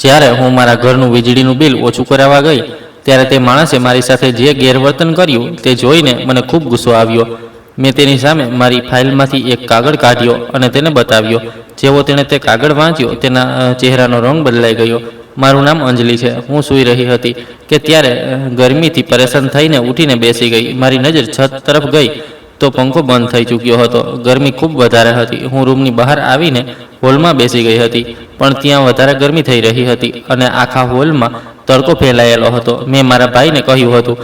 જ્યારે હું મારા ઘરનું વીજળીનું બિલ ઓછું કરાવવા ગઈ ત્યારે તે માણસે મારી સાથે જે ગેરવર્તન કર્યું તે જોઈને મને ખૂબ ગુસ્સો આવ્યો। મેં તેની સામે મારી ફાઇલમાંથી એક કાગળ કાઢ્યો અને તેને બતાવ્યો। જેવો તેણે તે કાગળ વાંચ્યો તેના ચહેરાનો રંગ બદલાઈ ગયો। મારું નામ અંજલિ છે। હું સૂઈ રહી હતી કે ત્યારે ગરમીથી પરેશાન થઈને ઉઠીને બેસી ગઈ। મારી નજર છત તરફ ગઈ તો પંખો બંધ થઈ ચૂક્યો હતો। ગરમી ખૂબ વધારે હતી। હું રૂમની બહાર આવીને હોલમાં બેસી ગઈ હતી, પણ ત્યાં વધારે ગરમી થઈ રહી હતી અને આખા હોલમાં તડકો ફેલાયેલો હતો। મેં મારા ભાઈને કહ્યું હતું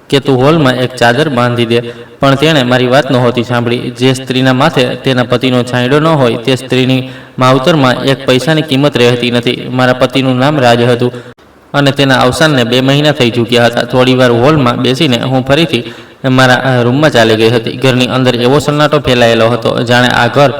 કે તું હોલમાં એક ચાદર બાંધી દે, પણ તેણે મારી વાત નહોતી સાંભળી। જે સ્ત્રીના માથે તેના પતિનો છાંયડો ન હોય તે સ્ત્રીની માવતરમાં એક પૈસાની કિંમત રહેતી નથી। મારા પતિનું નામ રાજ હતું અને તેના અવસાનને 2 મહિના થઈ ચૂક્યા હતા। થોડીવાર હોલમાં બેસીને હું ફરીથી મારા રૂમમાં ચાલી ગઈ હતી। ઘરની અંદર એવો સન્નાટો ફેલાયેલો હતો જાણે આ ઘર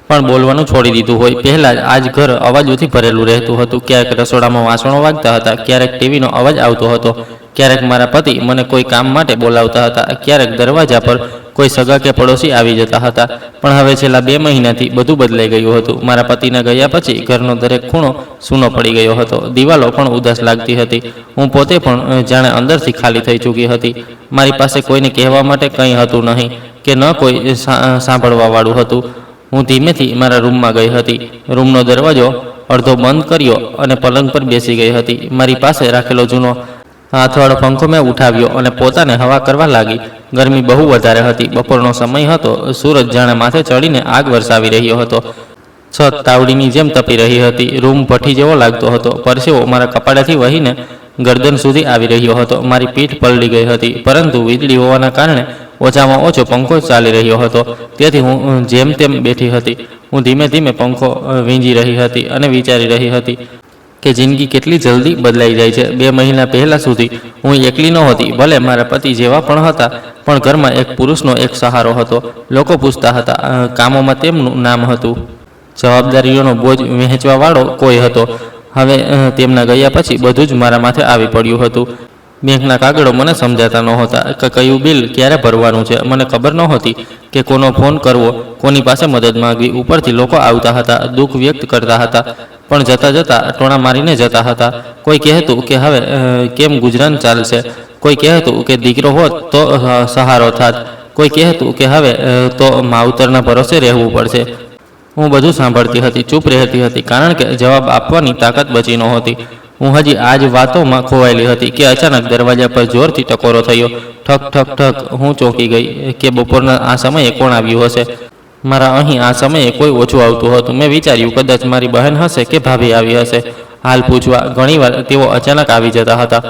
પણ બોલવાનું છોડી દીધું હોય। પહેલાં આ જ ઘર અવાજોથી ભરેલું રહેતું હતું। ક્યારેક રસોડામાં વાસણો વાગતા હતા, ક્યારેક ટીવીનો અવાજ આવતો હતો, ક્યારેક મારા પતિ મને કોઈ કામ માટે બોલાવતા હતા, ક્યારેક દરવાજા પર કોઈ સગા કે પડોશી આવી જતા હતા। પણ હવે છેલ્લા 2 મહિનાથી બધું બદલાઈ ગયું હતું। મારા પતિના ગયા પછી ઘરનો દરેક ખૂણો સૂનો પડી ગયો હતો। દિવાલો પણ ઉદાસ લાગતી હતી। હું પોતે પણ જાણે અંદરથી ખાલી થઈ ચૂકી હતી। મારી પાસે કોઈને કહેવા માટે કંઈ હતું નહીં કે ન કોઈ સાંભળવાવાળું હતું। હું ધીમેથી મારા રૂમમાં ગઈ હતી, રૂમનો દરવાજો અડધો બંધ કર્યો અને પલંગ પર બેસી ગઈ હતી। મારી પાસે રાખેલો જૂનો હાથવાળો પંખો મેં ઉઠાવ્યો અને પોતાને હવા કરવા લાગી। ગરમી બહુ વધારે હતી। બપોરનો સમય હતો। સૂરજ જાણે માથે ચડીને આગ વરસાવી રહ્યો હતો। છત તાવડીની જેમ તપી રહી હતી। રૂમ ભઠ્ઠી જેવો લાગતો હતો। પરસેવો મારા કપાળાથી વહીને ગરદન સુધી આવી રહ્યો હતો। મારી પીઠ પલળી ગઈ હતી, પરંતુ વીજળી હોવાના કારણે ઓછામાં ઓછો પંખો ચાલી રહ્યો હતો, તેથી હું જેમ તેમ બેઠી હતી। હું ધીમે ધીમે પંખો વીંજી રહી હતી અને વિચારી રહી હતી કે જિંદગી કેટલી જલ્દી બદલાઈ જાય છે। 2 મહિના પહેલાં સુધી હું એકલી નહોતી, ભલે મારા પતિ જેવા પણ હતા, પણ ઘરમાં એક પુરુષનો એક સહારો હતો। લોકો પૂછતા હતા, કામોમાં તેમનું નામ હતું, જવાબદારીઓનો બોજ વહેંચવાવાળો કોઈ હતો। હવે તેમના ગયા પછી બધું જ મારા માથે આવી પડ્યું હતું। બેંકના કાગળો મને સમજાતા નહોતા કે કયું બિલ ક્યારે ભરવાનું છે। મને ખબર નહોતી કે કોનો ફોન કરવો, કોની પાસે મદદ માંગવી। ઉપરથી લોકો આવતા હતા, દુઃખ વ્યક્ત કરતા હતા, પણ જતાં જતાં ટોણા મારીને જતા હતા। કોઈ કહેતું કે હવે કેમ ગુજરાન ચાલશે, કોઈ કહેતું કે દીકરો હોત તો સહારો થાત, કોઈ કહેતું કે હવે તો માવતરના ભરોસે રહેવું પડશે। હું બધું સાંભળતી હતી, ચૂપ રહેતી હતી, કારણ કે જવાબ આપવાની તાકાત બચી નહોતી। હું હજી આ જ વાતોમાં ખોવાયેલી હતી કે અચાનક દરવાજા પર જોરથી ટકોરો થયો। ઠક ઠક ઠક। હું ચોંકી ગઈ કે બપોરના આ સમયે કોણ આવ્યું હશે। મારા અહીં આ સમયે કોઈ ઓછું આવતું હતું। મેં વિચાર્યું કદાચ મારી બહેન હશે કે ભાભી આવી હશે હાલ પૂછવા। ઘણીવાર તેઓ અચાનક આવી જતા હતા।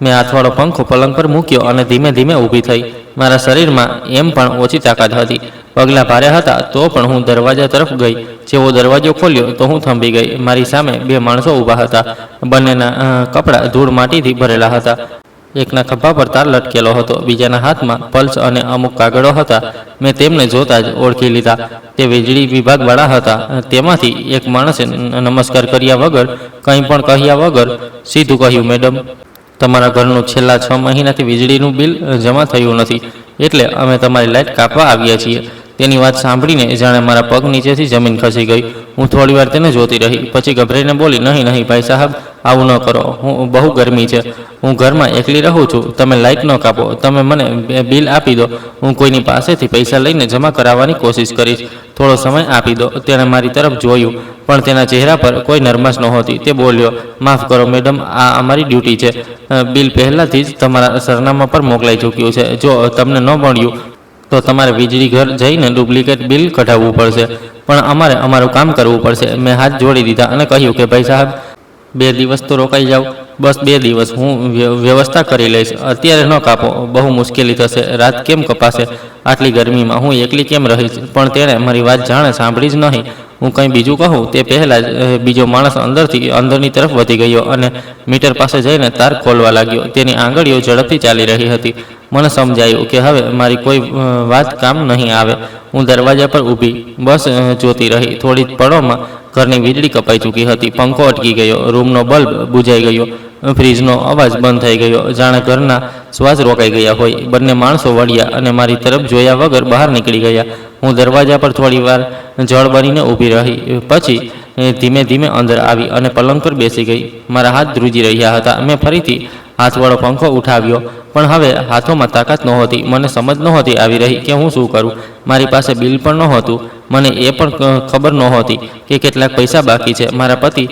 મેં હાથવાળો પંખો પલંગ પર મૂક્યો અને ધીમે ધીમે ઊભી થઈ। મારા શરીરમાં એમ પણ ઓછી તાકાત હતી, પગલાં ભારે હતા, તો પણ હું દરવાજા તરફ ગઈ। જેવો દરવાજો ખોલ્યો તો હું થંભી ગઈ। મારી સામે 2 માણસો ઊભા હતા। બંનેના કપડાં ધૂળ માટીથી ભરેલા હતા। એકના ખભા પર તાર લટકેલો હતો, બીજાના હાથમાં પલ્સ અને અમુક કાગળો હતા। મેં તેમને જોતા જ ઓળખી લીધા। તે વીજળી વિભાગવાળા હતા। તેમાંથી એક માણસે નમસ્કાર કર્યા વગર, કંઈ પણ કહ્યા વગર સીધું કહ્યું, મેડમ, તમારા ઘરનું છેલ્લા 6 મહિનાથી વીજળીનું બિલ જમા થયું નથી, એટલે અમે તમારી લાઇટ કાપવા આવ્યા છીએ। તેની વાત સાંભળીને જાણે મારા પગ નીચેથી જમીન ખસી ગઈ। હું થોડીવાર તેને જોતી રહી, પછી ગભરાઈને બોલી, નહીં નહીં ભાઈ સાહેબ, આવું ન કરો, હું બહુ ગરમી છે, હું ઘરમાં એકલી રહું છું, તમે લાઇટ ન કાપો, તમે મને બિલ આપી દો, હું કોઈની પાસેથી પૈસા લઈને જમા કરાવવાની કોશિશ કરીશ, થોડો સમય આપી દો। તેણે મારી તરફ જોયું, પણ તેના ચહેરા પર કોઈ નરમાશ નહોતી। તે બોલ્યો, માફ કરો મેડમ, આ અમારી ડ્યુટી છે। બિલ પહેલાંથી જ તમારા સરનામા પર મોકલાઈ ચૂક્યું છે। જો તમને ન મળ્યું તો તમારે વીજળી ઘર જઈને ડુપ્લિકેટ બિલ કઢાવવું પડશે, પણ અમારે અમારું કામ કરવું પડશે। મેં હાથ જોડી દીધા અને કહ્યું કે ભાઈ સાહેબ, 2 દિવસ તો રોકાઈ જાઓ, બસ 2 દિવસ, હું વ્યવસ્થા કરી લઈશ, અત્યારે ન કાપો, બહુ મુશ્કેલી થશે, રાત કેમ કપાશે, આટલી ગરમીમાં હું એકલી કેમ રહીશ। પણ તેણે મારી વાત જાણે સાંભળી જ નહીં। હું કંઈ બીજું કહું તે પહેલાં જ બીજો માણસ અંદરની તરફ વધી ગયો અને મીટર પાસે જઈને તાર ખોલવા લાગ્યો। તેની આંગળીઓ ઝડપથી ચાલી રહી હતી। મને સમજાયું કે હવે મારી કોઈ વાત કામ નહીં આવે। હું દરવાજા પર ઊભી બસ જોતી રહી। થોડી જ પળોમાં ઘરની વીજળી કપાઈ ચૂકી હતી। પંખો અટકી ગયો, રૂમનો બલ્બ બુઝાઈ ગયો, ફ્રીજનો અવાજ બંધ થઈ ગયો, જાણે ઘરના શ્વાસ રોકાઈ ગયા હોય। બંને માણસો વળ્યા અને મારી તરફ જોયા વગર બહાર નીકળી ગયા। હું દરવાજા પર થોડી વાર જળ બનીને ઊભી રહી, પછી ધીમે ધીમે અંદર આવી અને પલંગ પર બેસી ગઈ. મારા હાથ ધ્રુજી રહ્યા હતા. મેં ફરીથી હાથવાળો પંખો ઉઠાવ્યો, પણ હવે હાથોમાં તાકાત નહોતી. મને સમજ નહોતી આવી રહી કે હું શું કરું. મારી પાસે બિલ પણ નહોતું. મને એ પણ ખબર નહોતી કે કેટલાક પૈસા બાકી છે. મારા પતિ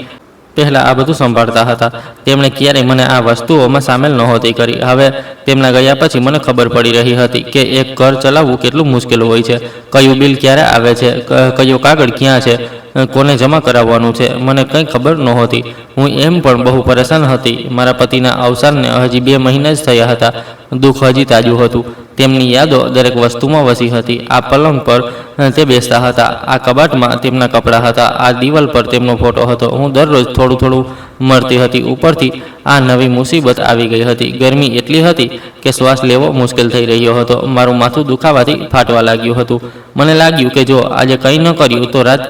પહેલાં આ બધું સંભાળતા હતા. તેમણે ક્યારેય મને આ વસ્તુઓમાં સામેલ નહોતી કરી. હવે તેમના ગયા પછી મને ખબર પડી રહી હતી કે એક ઘર ચલાવવું કેટલું મુશ્કેલ હોય છે. કયું બિલ ક્યારે આવે છે, કયો કાગળ ક્યાં છે, કોને જમા કરાવવાનું છે, મને કંઈ ખબર નહોતી. હું એમ પણ બહુ પરેશાન હતી. મારા પતિના અવસાનને હજી 2 મહિના જ થયા હતા. દુઃખ હજી તાજું હતું. તેમની યાદો દરેક વસ્તુમાં વસી હતી. આ પલંગ પર તે બેસતા હતા, આ કબાટમાં તેમના કપડાં હતા, આ દિવાલ પર તેમનો ફોટો હતો. હું દરરોજ થોડું થોડું મળતી હતી. ઉપરથી આ નવી મુસીબત આવી ગઈ હતી. ગરમી એટલી હતી કે શ્વાસ લેવો મુશ્કેલ થઈ રહ્યો હતો. મારું માથું દુખાવાથી ફાટવા લાગ્યું હતું. મને લાગ્યું કે જો આજે કંઈ ન કર્યું તો રાત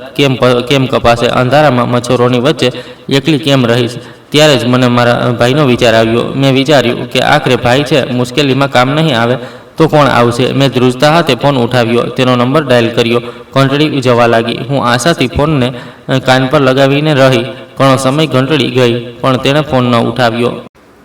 કેમ કપાશે. અંધારામાં મચ્છરોની વચ્ચે એકલી કેમ રહીશ. ત્યારે જ મને મારા ભાઈનો વિચાર આવ્યો. મેં વિચાર્યું કે આખરે ભાઈ છે, મુશ્કેલીમાં કામ નહીં આવે તો કોણ આવશે. મેં ધ્રુજતા હાથે ફોન ઉઠાવ્યો, તેનો નંબર ડાયલ કર્યો. ઘંટડી જવા લાગી. હું આશાથી ફોનને કાન પર લગાવીને રહી. ઘણો સમય ઘંટડી ગઈ, પણ તેણે ફોન ન ઉઠાવ્યો.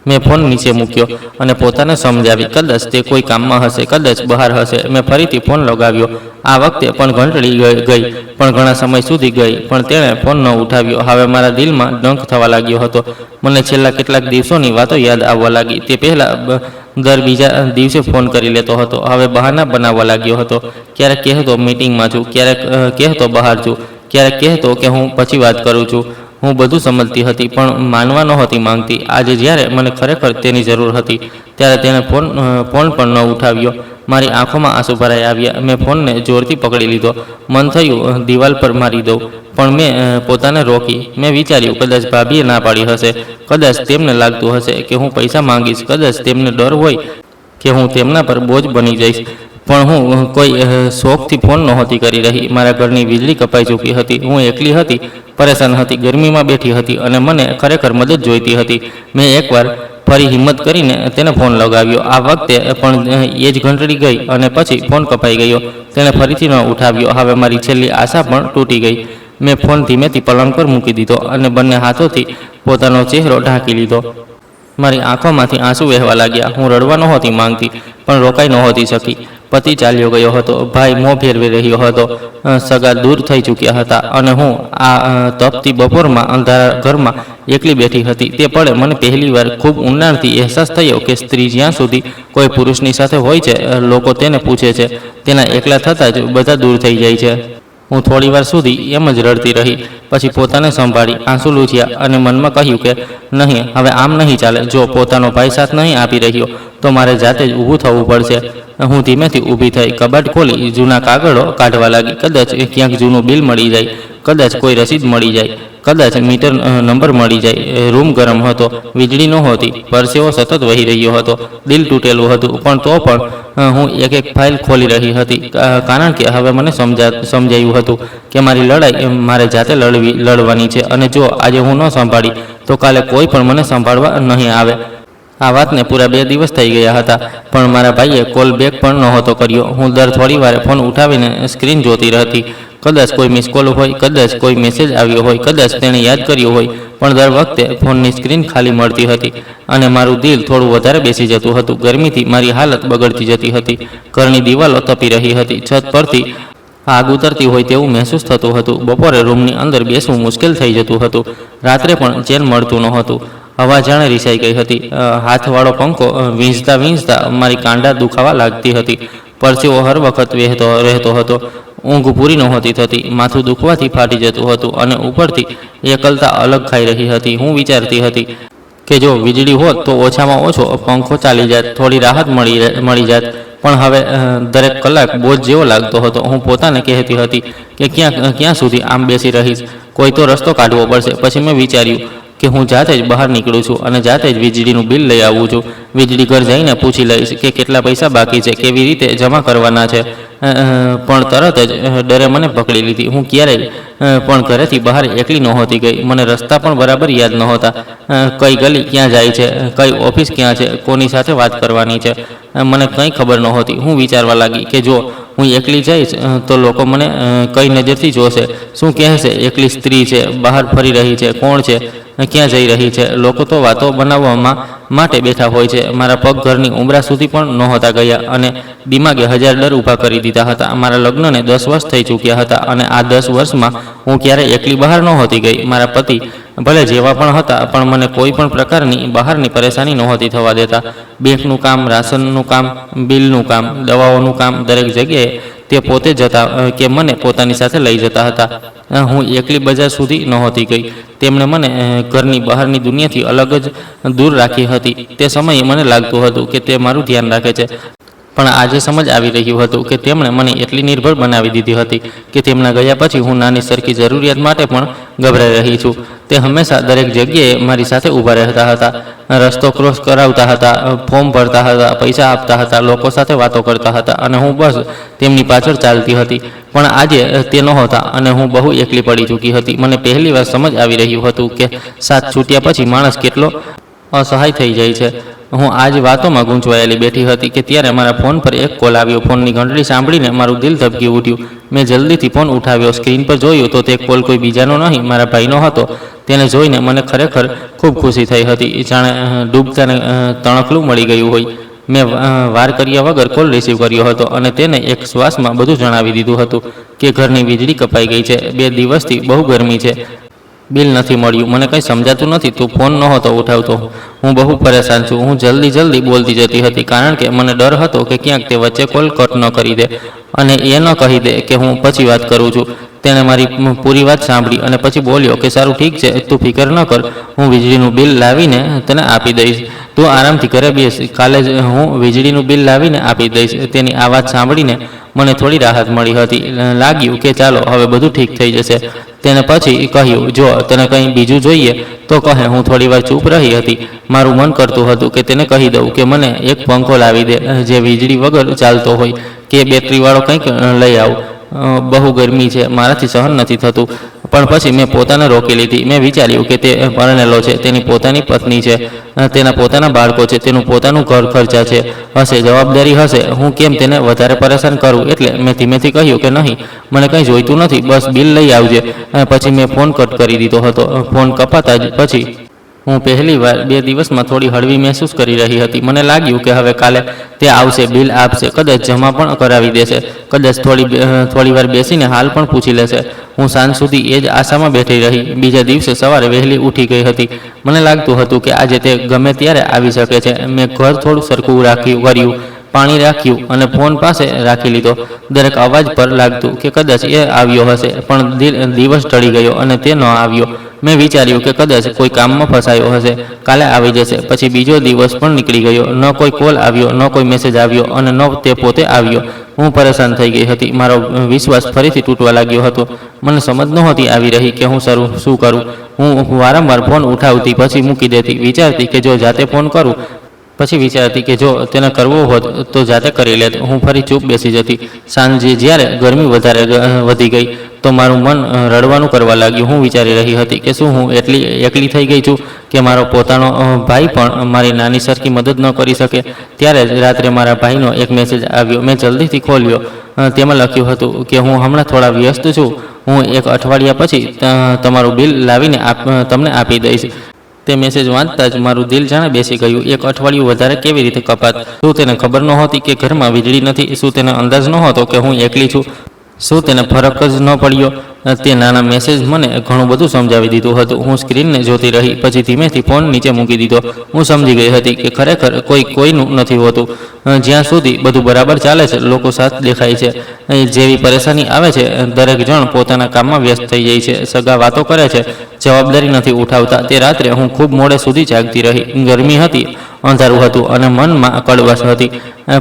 મેં ફોન નીચે મૂક્યો અને પોતાને સમજાવી કદાચ તે કોઈ કામમાં હશે, કદાચ બહાર હશે. મેં ફરીથી ફોન લગાવ્યો. આ વખતે પણ ઘંટડી ગઈ, પણ ઘણા સમય સુધી ગઈ, પણ તેણે ફોન ન ઉઠાવ્યો. હવે મારા દિલમાં ડંખ થવા લાગ્યો હતો. મને છેલ્લા કેટલાક દિવસોની વાતો યાદ આવવા લાગી. તે પહેલાં દર બીજા દિવસે ફોન કરી લેતો હતો. હવે બહાના બનાવવા લાગ્યો હતો. ક્યારેક કહેતો મિટિંગમાં છું, ક્યારેક કહેતો બહાર છું, ક્યારેક કહેતો કે હું પછી વાત કરું છું. હું બધું સમજતી હતી, પણ માનવા નહોતી માંગતી. આજે જ્યારે મને ખરેખર તેની જરૂર હતી, ત્યારે તેણે ફોન પણ ન ઉઠાવ્યો. મારી આંખોમાં આંસુ ભરાઈ આવ્યા. મેં ફોનને જોરથી પકડી લીધો. મન થયું દિવાલ પર મારી દઉં, પણ મેં પોતાને રોકી. મેં વિચાર્યું કદાચ ભાભીએ ના પાડી હશે, કદાચ તેમને લાગતું હશે કે હું પૈસા માંગીશ, કદાચ તેમને ડર હોય કે હું તેમના પર બોજ બની જઈશ. પણ હું કોઈ શોખથી ફોન નહોતી કરી રહી. મારા ઘરની વીજળી કપાઈ ચૂકી હતી. હું એકલી હતી, પરેશાન હતી, ગરમીમાં બેઠી હતી અને મને ખરેખર મદદ જોઈતી હતી. મેં એકવાર ફરી હિંમત કરીને તેને ફોન લગાવ્યો. આ વખતે પણ એ જ ઘંટડી ગઈ અને પછી ફોન કપાઈ ગયો. તેણે ફરીથી ન ઉઠાવ્યો. હવે મારી છેલ્લી આશા પણ તૂટી ગઈ. મેં ફોન ધીમેથી પલંગ પર મૂકી દીધો અને બંને હાથોથી પોતાનો ચહેરો ઢાંકી લીધો. મારી આંખોમાંથી આંસુ વહેવા લાગ્યા. હું રડવા નહોતી માંગતી, પણ રોકાઈ નહોતી શકી. પતિ ચાલ્યો ગયો હતો. ભાઈ મોં ફેરવી રહ્યો હતો. સગા દૂર થઈ ચૂક્યા હતા અને હું આ તપતી બપોરમાં અંધારા ઘરમાં એકલી બેઠી હતી. તે પળે મને પહેલીવાર ખૂબ ઊંડાણથી અહેસાસ થયો કે સ્ત્રી જ્યાં સુધી કોઈ પુરુષની સાથે હોય છે, લોકો તેને પૂછે છે. તેના એકલા થતાં જ બધા દૂર થઈ જાય છે. હું થોડીવાર સુધી એમ જ રડતી રહી. પછી પોતાને સંભાળી આંસુ લૂછ્યા અને મનમાં કહ્યું કે નહીં, હવે આમ નહીં ચાલે. જો પોતાનો ભાઈ સાથ નહીં આપી રહ્યો તો મારે જાતે જ ઊભું થવું પડશે. હું ધીમેથી ઊભી થઈ. કબાટ ખોલી જૂના કાગળો કાઢવા લાગી. કદાચ ક્યાંક જૂનું બિલ મળી જાય, કદાચ કોઈ રસીદ મળી જાય, કદાચ મીટર નંબર મળી જાય. રૂમ ગરમ હતો, વીજળી નહોતી, પરસેવો સતત વહી રહ્યો હતો, દિલ તૂટેલું હતું. પણ તો પણ હું એક એક ફાઇલ ખોલી રહી હતી, કારણ કે હવે મને સમજાયું હતું કે મારી લડાઈ મારે જાતે લડવાની છે. અને જો આજે હું ન સંભાળી તો કાલે કોઈ પણ મને સંભાળવા નહીં આવે. આ વાતને પૂરા 2 દિવસ થઈ ગયા હતા, પણ મારા ભાઈએ કોલ બેક પણ નહોતો કર્યો. હું દર થોડી વારે ફોન ઉઠાવીને સ્ક્રીન જોતી રહેતી. કદાચ કોઈ મિસ કોલ હોય, કદાચ કોઈ મેસેજ આવ્યો હોય, કદાચ તેણે યાદ કર્યું હોય, પણ દર વખતે ફોનની સ્ક્રીન ખાલી મળતી હતી અને મારું દિલ થોડું વધારે બેસી જતું હતું. ગરમીથી મારી હાલત બગડતી જતી હતી. ઘરની દિવાલો તપી રહી હતી. છત પરથી આગ ઉતરતી હોય તેવું મહેસૂસ થતું હતું. બપોરે રૂમની અંદર બેસવું મુશ્કેલ થઈ જતું હતું. રાત્રે પણ ચેન મળતું નહોતું. હવા જાણે રીસાઈ ગઈ હતી. હાથવાળો પંખો વીંઝતા મારી કાંડા દુખાવા લાગતી હતી. પરસેવો હર વખત રહેતો હતો. ઊંઘ પૂરી નહોતી થતી. માથું દુખવાથી ફાટી જતું હતું અને ઉપરથી એકલતા અલગ ખાઈ રહી હતી. હું વિચારતી હતી કે જો વીજળી હોત તો ઓછામાં ઓછો પંખો ચાલી જાત, થોડી રાહત મળી જાત. પણ હવે દરેક કલાક બોજ જેવો લાગતો હતો. હું પોતાને કહેતી હતી કે ક્યાં સુધી આમ બેસી રહીશ, કોઈ તો રસ્તો કાઢવો પડશે. પછી મેં વિચાર્યું કે હું જાતે જ બહાર નીકળું છું અને જાતે જ વીજળીનું બિલ લઈ આવું છું. વીજળી ઘર જઈને પૂછી લઈશ કે કેટલા પૈસા બાકી છે, કેવી રીતે જમા કરવાના છે. પણ તરત જ ડરે મને પકડી લીધી. હું ક્યારેય પણ ઘરેથી બહાર એકલી નહોતી ગઈ. મને રસ્તા પણ બરાબર યાદ નહોતા. કઈ ગલી ક્યાં જાય છે, કઈ ઓફિસ ક્યાં છે, કોની સાથે વાત કરવાની છે, મને કંઈ ખબર નહોતી. હું વિચારવા લાગી કે જો હું એકલી જઈશ તો લોકો મને કઈ નજરથી જોશે, શું કહેશે, એકલી સ્ત્રી છે, બહાર ફરી રહી છે, કોણ છે, ક્યાં જઈ રહી છે? લોકો તો વાતો બનાવવામાં માટે બેઠા હોય છે. મારા પગ ઘરની ઉંબરા સુધી પણ નહોતા ગયા અને દિમાગે 1000 ડર ઊભા કરી દીધા હતા. મારા લગ્નને 10 વર્ષ થઈ ચૂક્યા હતા અને આ 10 વર્ષમાં હું ક્યારેય એકલી બહાર નહોતી ગઈ. મારા પતિ ભલે જેવા પણ હતા પણ મને કોઈ પણ પ્રકારની બહારની પરેશાની નહોતી થવા દેતા. બેંકનું કામ, રાશનનું કામ, બિલનું કામ, દવાઓનું કામ, દરેક જગ્યાએ તે પોતે જતા કે મને પોતાની સાથે લઈ જતા હતા. હું એકલી બજાર સુધી નહોતી ગઈ. તેમણે મને ઘરની બહારની દુનિયાથી અલગ જ દૂર રાખી હતી. તે સમયે મને લાગતું હતું કે તે મારું ધ્યાન રાખે છે, પણ આજે સમજ આવી રહ્યું હતું કે તેમણે મને એટલી નિર્ભર બનાવી દીધી હતી કે તેમના ગયા પછી હું નાની સરખી જરૂરિયાત માટે પણ ગભરાઈ રહી છું. તે હંમેશા દરેક જગ્યાએ મારી સાથે ઊભા રહેતા હતા, રસ્તો ક્રોસ કરાવતા હતા, ફોર્મ ભરતા હતા, પૈસા આપતા હતા, લોકો સાથે વાતો કરતા હતા અને હું બસ તેમની પાછળ ચાલતી હતી. પણ આજે તે નહોતા અને હું બહુ એકલી પડી ચૂકી હતી. મને પહેલીવાર સમજ આવી રહ્યું હતું કે સાથ છૂટ્યા પછી માણસ કેટલો અસહાય થઈ જાય છે. હું આજ વાતોમાં ગૂંચવાયેલી બેઠી હતી કે ત્યારે મારા ફોન પર એક કોલ આવ્યો. ફોનની ઘંટડી સાંભળીને મારું દિલ ધબકી ઉઠ્યું. મેં જલ્દીથી ફોન ઉઠાવ્યો. સ્ક્રીન પર જોયું તો તે કોલ કોઈ બીજાનો નહીં, મારા ભાઈનો હતો. તેને જોઈને મને ખરેખર ખૂબ ખુશી થઈ હતી, જાણે ડૂબતાને તણખલું મળી ગયું હોય. મેં વાર કર્યા વગર કોલ રિસીવ કર્યો હતો અને તેને એક શ્વાસમાં બધું જણાવી દીધું હતું કે ઘરની વીજળી કપાઈ ગઈ છે, 2 દિવસથી બહુ ગરમી છે, બિલ નથી મળ્યું, મને કંઈ સમજાતું નથી, તું ફોન નહોતો ઉઠાવતો, હું બહુ પરેશાન છું. હું જલ્દી બોલતી જતી હતી કારણ કે મને ડર હતો કે ક્યાંક તે વચ્ચે કોલ કટ ન કરી દે અને એ ન કહી દે કે હું પછી વાત કરું છું. તેણે મારી પૂરી વાત સાંભળી અને પછી બોલ્યો કે સારું ઠીક છે, તું ફિકર ન કર, હું વીજળીનું બિલ લાવીને તને આપી દઈશ, તું આરામથી ઘરે બેસ, કાલે જ હું વીજળીનું બિલ લાવીને આપી દઈશ. તેની આ વાત સાંભળીને મને થોડી રાહત મળી હતી. લાગ્યું કે ચાલો હવે બધું ઠીક થઈ જશે. તેને પછી કહ્યું, જો તને કંઈ બીજું જોઈએ તો કહે. હું થોડીવાર ચૂપ રહી હતી. મારું મન કરતું હતું કે તેને કહી દઉં કે મને એક પંખો લાવી દે જે વીજળી વગર ચાલતો હોય, કે બેટરીવાળો કંઈક લઈ આવ, બહુ ગરમી છે, મારાથી સહન નથી થતું. પણ પછી મેં પોતાને રોકી લીધી. મેં વિચાર્યું કે તે પરણેલો છે, તેની પોતાની પત્ની છે, તેના પોતાના બાળકો છે, તેનું પોતાનું ઘર ખર્ચા છે, હશે, જવાબદારી હશે. હું કેમ તેને વધારે પરેશાન કરું? એટલે મેં ધીમેથી કહ્યું કે નહીં, મને કંઈ જોઈતું નથી, બસ બિલ લઈ આવજે. પછી મેં ફોન કટ કરી દીધો હતો. ફોન કપાતા જ પછી હું પહેલીવાર 2 દિવસમાં થોડી હળવી મહેસૂસ કરી રહી હતી. મને લાગ્યું કે હવે કાલે તે આવશે, બિલ આપશે, કદાચ જમા પણ કરાવી દેશે, કદાચ થોડીવાર બેસીને હાલ પણ પૂછી લેશે. હું સાંજ સુધી એ જ આશામાં બેઠી રહી. બીજા દિવસે સવારે વહેલી ઉઠી ગઈ હતી. મને લાગતું હતું કે આજે તે ગમે ત્યારે આવી શકે છે. મેં ઘર થોડું સરખું કર્યું, પાણી રાખ્યું અને ફોન પાસે રાખી લીધો. દરેક અવાજ પર લાગતું કે કદાચ એ આવ્યો હશે, પણ દિવસ ટળી ગયો અને તે ન આવ્યો. મેં વિચાર્યું કે કદાચ કોઈ કામમાં ફસાયો હશે, કાલે આવી જશે. પછી બીજો દિવસ પણ નીકળી ગયો. ન કોઈ કોલ આવ્યો, ન કોઈ મેસેજ આવ્યો અને ન તે પોતે આવ્યો. હું પરેશાન થઈ ગઈ હતી. મારો વિશ્વાસ ફરીથી તૂટવા લાગ્યો હતો. મને સમજ નહોતી આવી રહી કે હું શું કરું. હું વારંવાર ફોન ઉઠાવતી, પછી મૂકી દેતી, વિચારતી કે જો જાતે ફોન કરું, પછી વિચારતી કે જો તેને કરવો હોત તો જાતે કરી લેત. હું ફરી ચૂપ બેસી જતી. સાંજે જ્યારે ગરમી વધારે વધી ગઈ તો મારું મન રડવાનું કરવા લાગ્યું. હું વિચારી રહી હતી કે શું હું એટલી એકલી થઈ ગઈ છું કે મારો પોતાનો ભાઈ પણ મારી નાની સરખી મદદ ન કરી શકે? ત્યારે જ રાત્રે મારા ભાઈનો એક મેસેજ આવ્યો. મેં જલ્દીથી ખોલ્યો. તેમાં લખ્યું હતું કે હું હમણાં થોડા વ્યસ્ત છું, હું 1 અઠવાડિયા પછી તમારું બિલ લાવીને તમને આપી દઈશ. તે મેસેજ વાંચતા જ મારું દિલ જાણે બેસી ગયું. 1 અઠવાડિયું વધારે કેવી રીતે કપાત? શું તેને ખબર નહોતી કે ઘરમાં વીજળી નથી? શું તેને અંદાજ નહોતો કે હું એકલી છું? શું તેને ફરક જ ન પડ્યો? તે નાના મેસેજ મને ઘણું બધું સમજાવી દીધું હતું. હું સ્ક્રીનને જોતી રહી, પછી ધીમેથી ફોન નીચે મૂકી દીધો. હું સમજી ગઈ હતી કે ખરેખર કોઈનું નથી હોતું. જ્યાં સુધી બધું બરાબર ચાલે છે, લોકો સાથ દેખાય છે, જેવી પરેશાની આવે છે, દરેક જણ પોતાના કામમાં વ્યસ્ત થઈ જાય છે, સગા વાતો કરે છે, જવાબદારી નથી ઉઠાવતા. તે રાત્રે હું ખૂબ મોડે સુધી જાગતી રહી. ગરમી હતી, અંધારું હતું અને મનમાં કડવાશ હતી.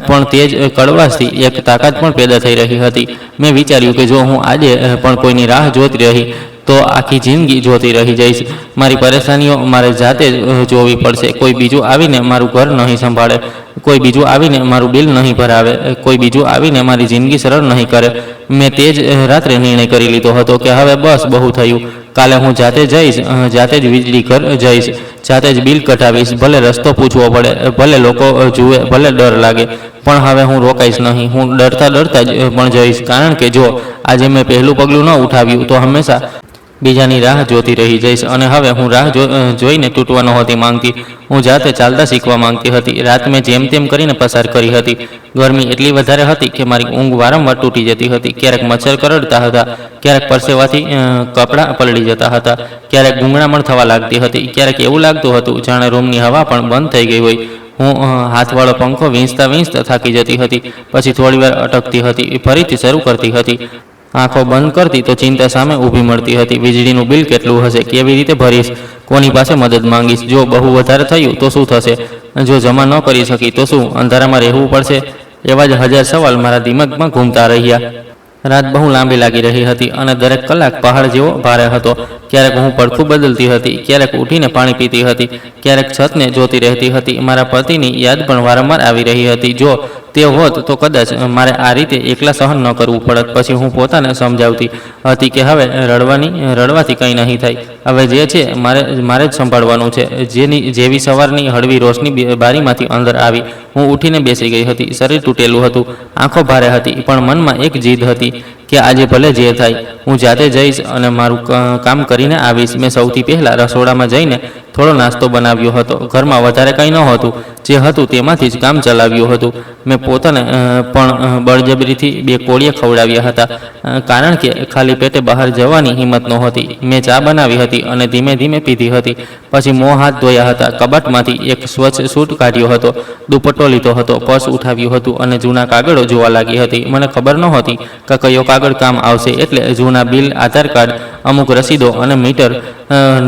પણ તે જ કડવાશથી એક તાકાત પણ પેદા થઈ રહી હતી. મેં વિચાર્યું કે જો હું આજે પણ કોઈની રાહ જોતી રહી તો આખી જિંદગી જોતી રહી જઈશ. મારી પરેશાનીઓ મારે જાતે જ જોવી પડશે. કોઈ બીજું આવીને મારું ઘર નહીં સંભાળે, કોઈ બીજું આવીને મારું બિલ નહીં ભરાવે, કોઈ બીજું આવીને મારી જિંદગી સરળ નહીં કરે. મેં તે જ રાત્રે નિર્ણય કરી લીધો હતો કે હવે બસ બહુ થયું, કાલે હું જાતે જઈશ, જાતે જ વીજળી ઘર જઈશ, જાતે જ બિલ કઢાવીશ, ભલે રસ્તો પૂછવો પડે, ભલે લોકો જુએ, ભલે ડર લાગે, પણ હવે હું રોકાઈશ નહીં. હું ડરતા જ પણ જઈશ, કારણ કે જો આજે મેં પહેલું પગલું ન ઉઠાવ્યું તો હંમેશા બીજાની રાહ જોતી રહી જઈશ. અને હવે હું રાહ જોઈને તૂટવા નહોતી માંગતી, હું જાતે ચાલતા શીખવા માંગતી હતી. રાત મેં જેમ તેમ કરીને પસાર કરી હતી. ગરમી એટલી વધારે હતી કે મારી ઊંઘ વારંવાર તૂટી જતી હતી. ક્યારેક મચ્છર કરડતા હતા, ક્યારેક પરસેવાથી કપડાં પલળી જતા હતા, ક્યારેક ગૂંગળામણ થવા લાગતી હતી, ક્યારેક એવું લાગતું હતું જાણે રૂમની હવા પણ બંધ થઈ ગઈ હોય. હું હાથવાળો પંખો વીંચતા થાકી જતી હતી, પછી થોડીવાર અટકતી હતી, ફરીથી શરૂ કરતી હતી. આંખો બંધ કરતી તો ચિંતા સામે ઊભી મળતી હતી. વીજળીનું બિલ કેટલું હશે, કેવી રીતે ભરીશ, કોની પાસે મદદ માંગીશ, જો બહુ વધારે થયું તો શું થશે, જો જમા ન કરી શકી તો શું, અંધારામાં રહેવું પડશે. એવા જ હજાર સવાલ મારા દિમાગમાં ઘૂમતા રહ્યા. રાત બહુ લાંબી લાગી રહી હતી અને દરેક કલાક પહાડ જેવો ભારે હતો. ક્યારેક હું પડખું બદલતી હતી, ક્યારેક ઉઠીને પાણી પીતી હતી, ક્યારેક છતને જોતી રહેતી હતી. મારા પતિની યાદ પણ વારંવાર આવી રહી હતી. જો તે હોત તો કદાચ મારે આ રીતે એકલા સહન ન કરવું પડત. પછી હું પોતાને સમજાવતી હતી કે હવે રડવાથી કંઈ નહીં થાય. હવે જે છે મારે જ સંભાળવાનું છે. જેવી સવારની હળવી રોશની બારીમાંથી અંદર આવી, હું ઉઠીને બેસી ગઈ હતી. શરીર તૂટેલું હતું, આંખો ભારે હતી, પણ મનમાં એક જીદ હતી કે આજે ભલે જે થાય, હું જાતે જઈશ અને મારું કામ કરીને આવીશ. મેં સૌથી પહેલાં રસોડામાં જઈને થોડો નાસ્તો બનાવ્યો હતો. ઘરમાં વધારે કંઈ નહોતું, જે હતું તેમાંથી જ કામ ચલાવ્યું હતું. મેં પોતાને પણ બળજબરીથી 2 કોળિયા ખવડાવ્યા હતા, કારણ કે ખાલી પેટે બહાર જવાની હિંમત નહોતી. મેં ચા બનાવી હતી અને ધીમે ધીમે પીધી હતી. પછી મોં હાથ ધોયા હતા, કબાટમાંથી એક સ્વચ્છ સૂટ કાઢ્યો હતો, દુપટ્ટો લીધો હતો, પર્સ ઉઠાવ્યું હતું અને જૂના કાગળો જોવા લાગી હતી. મને ખબર નહોતી કે કયો કાગળ કામ આવશે, એટલે જૂના બિલ, આધાર કાર્ડ, અમુક રસીદો અને મીટર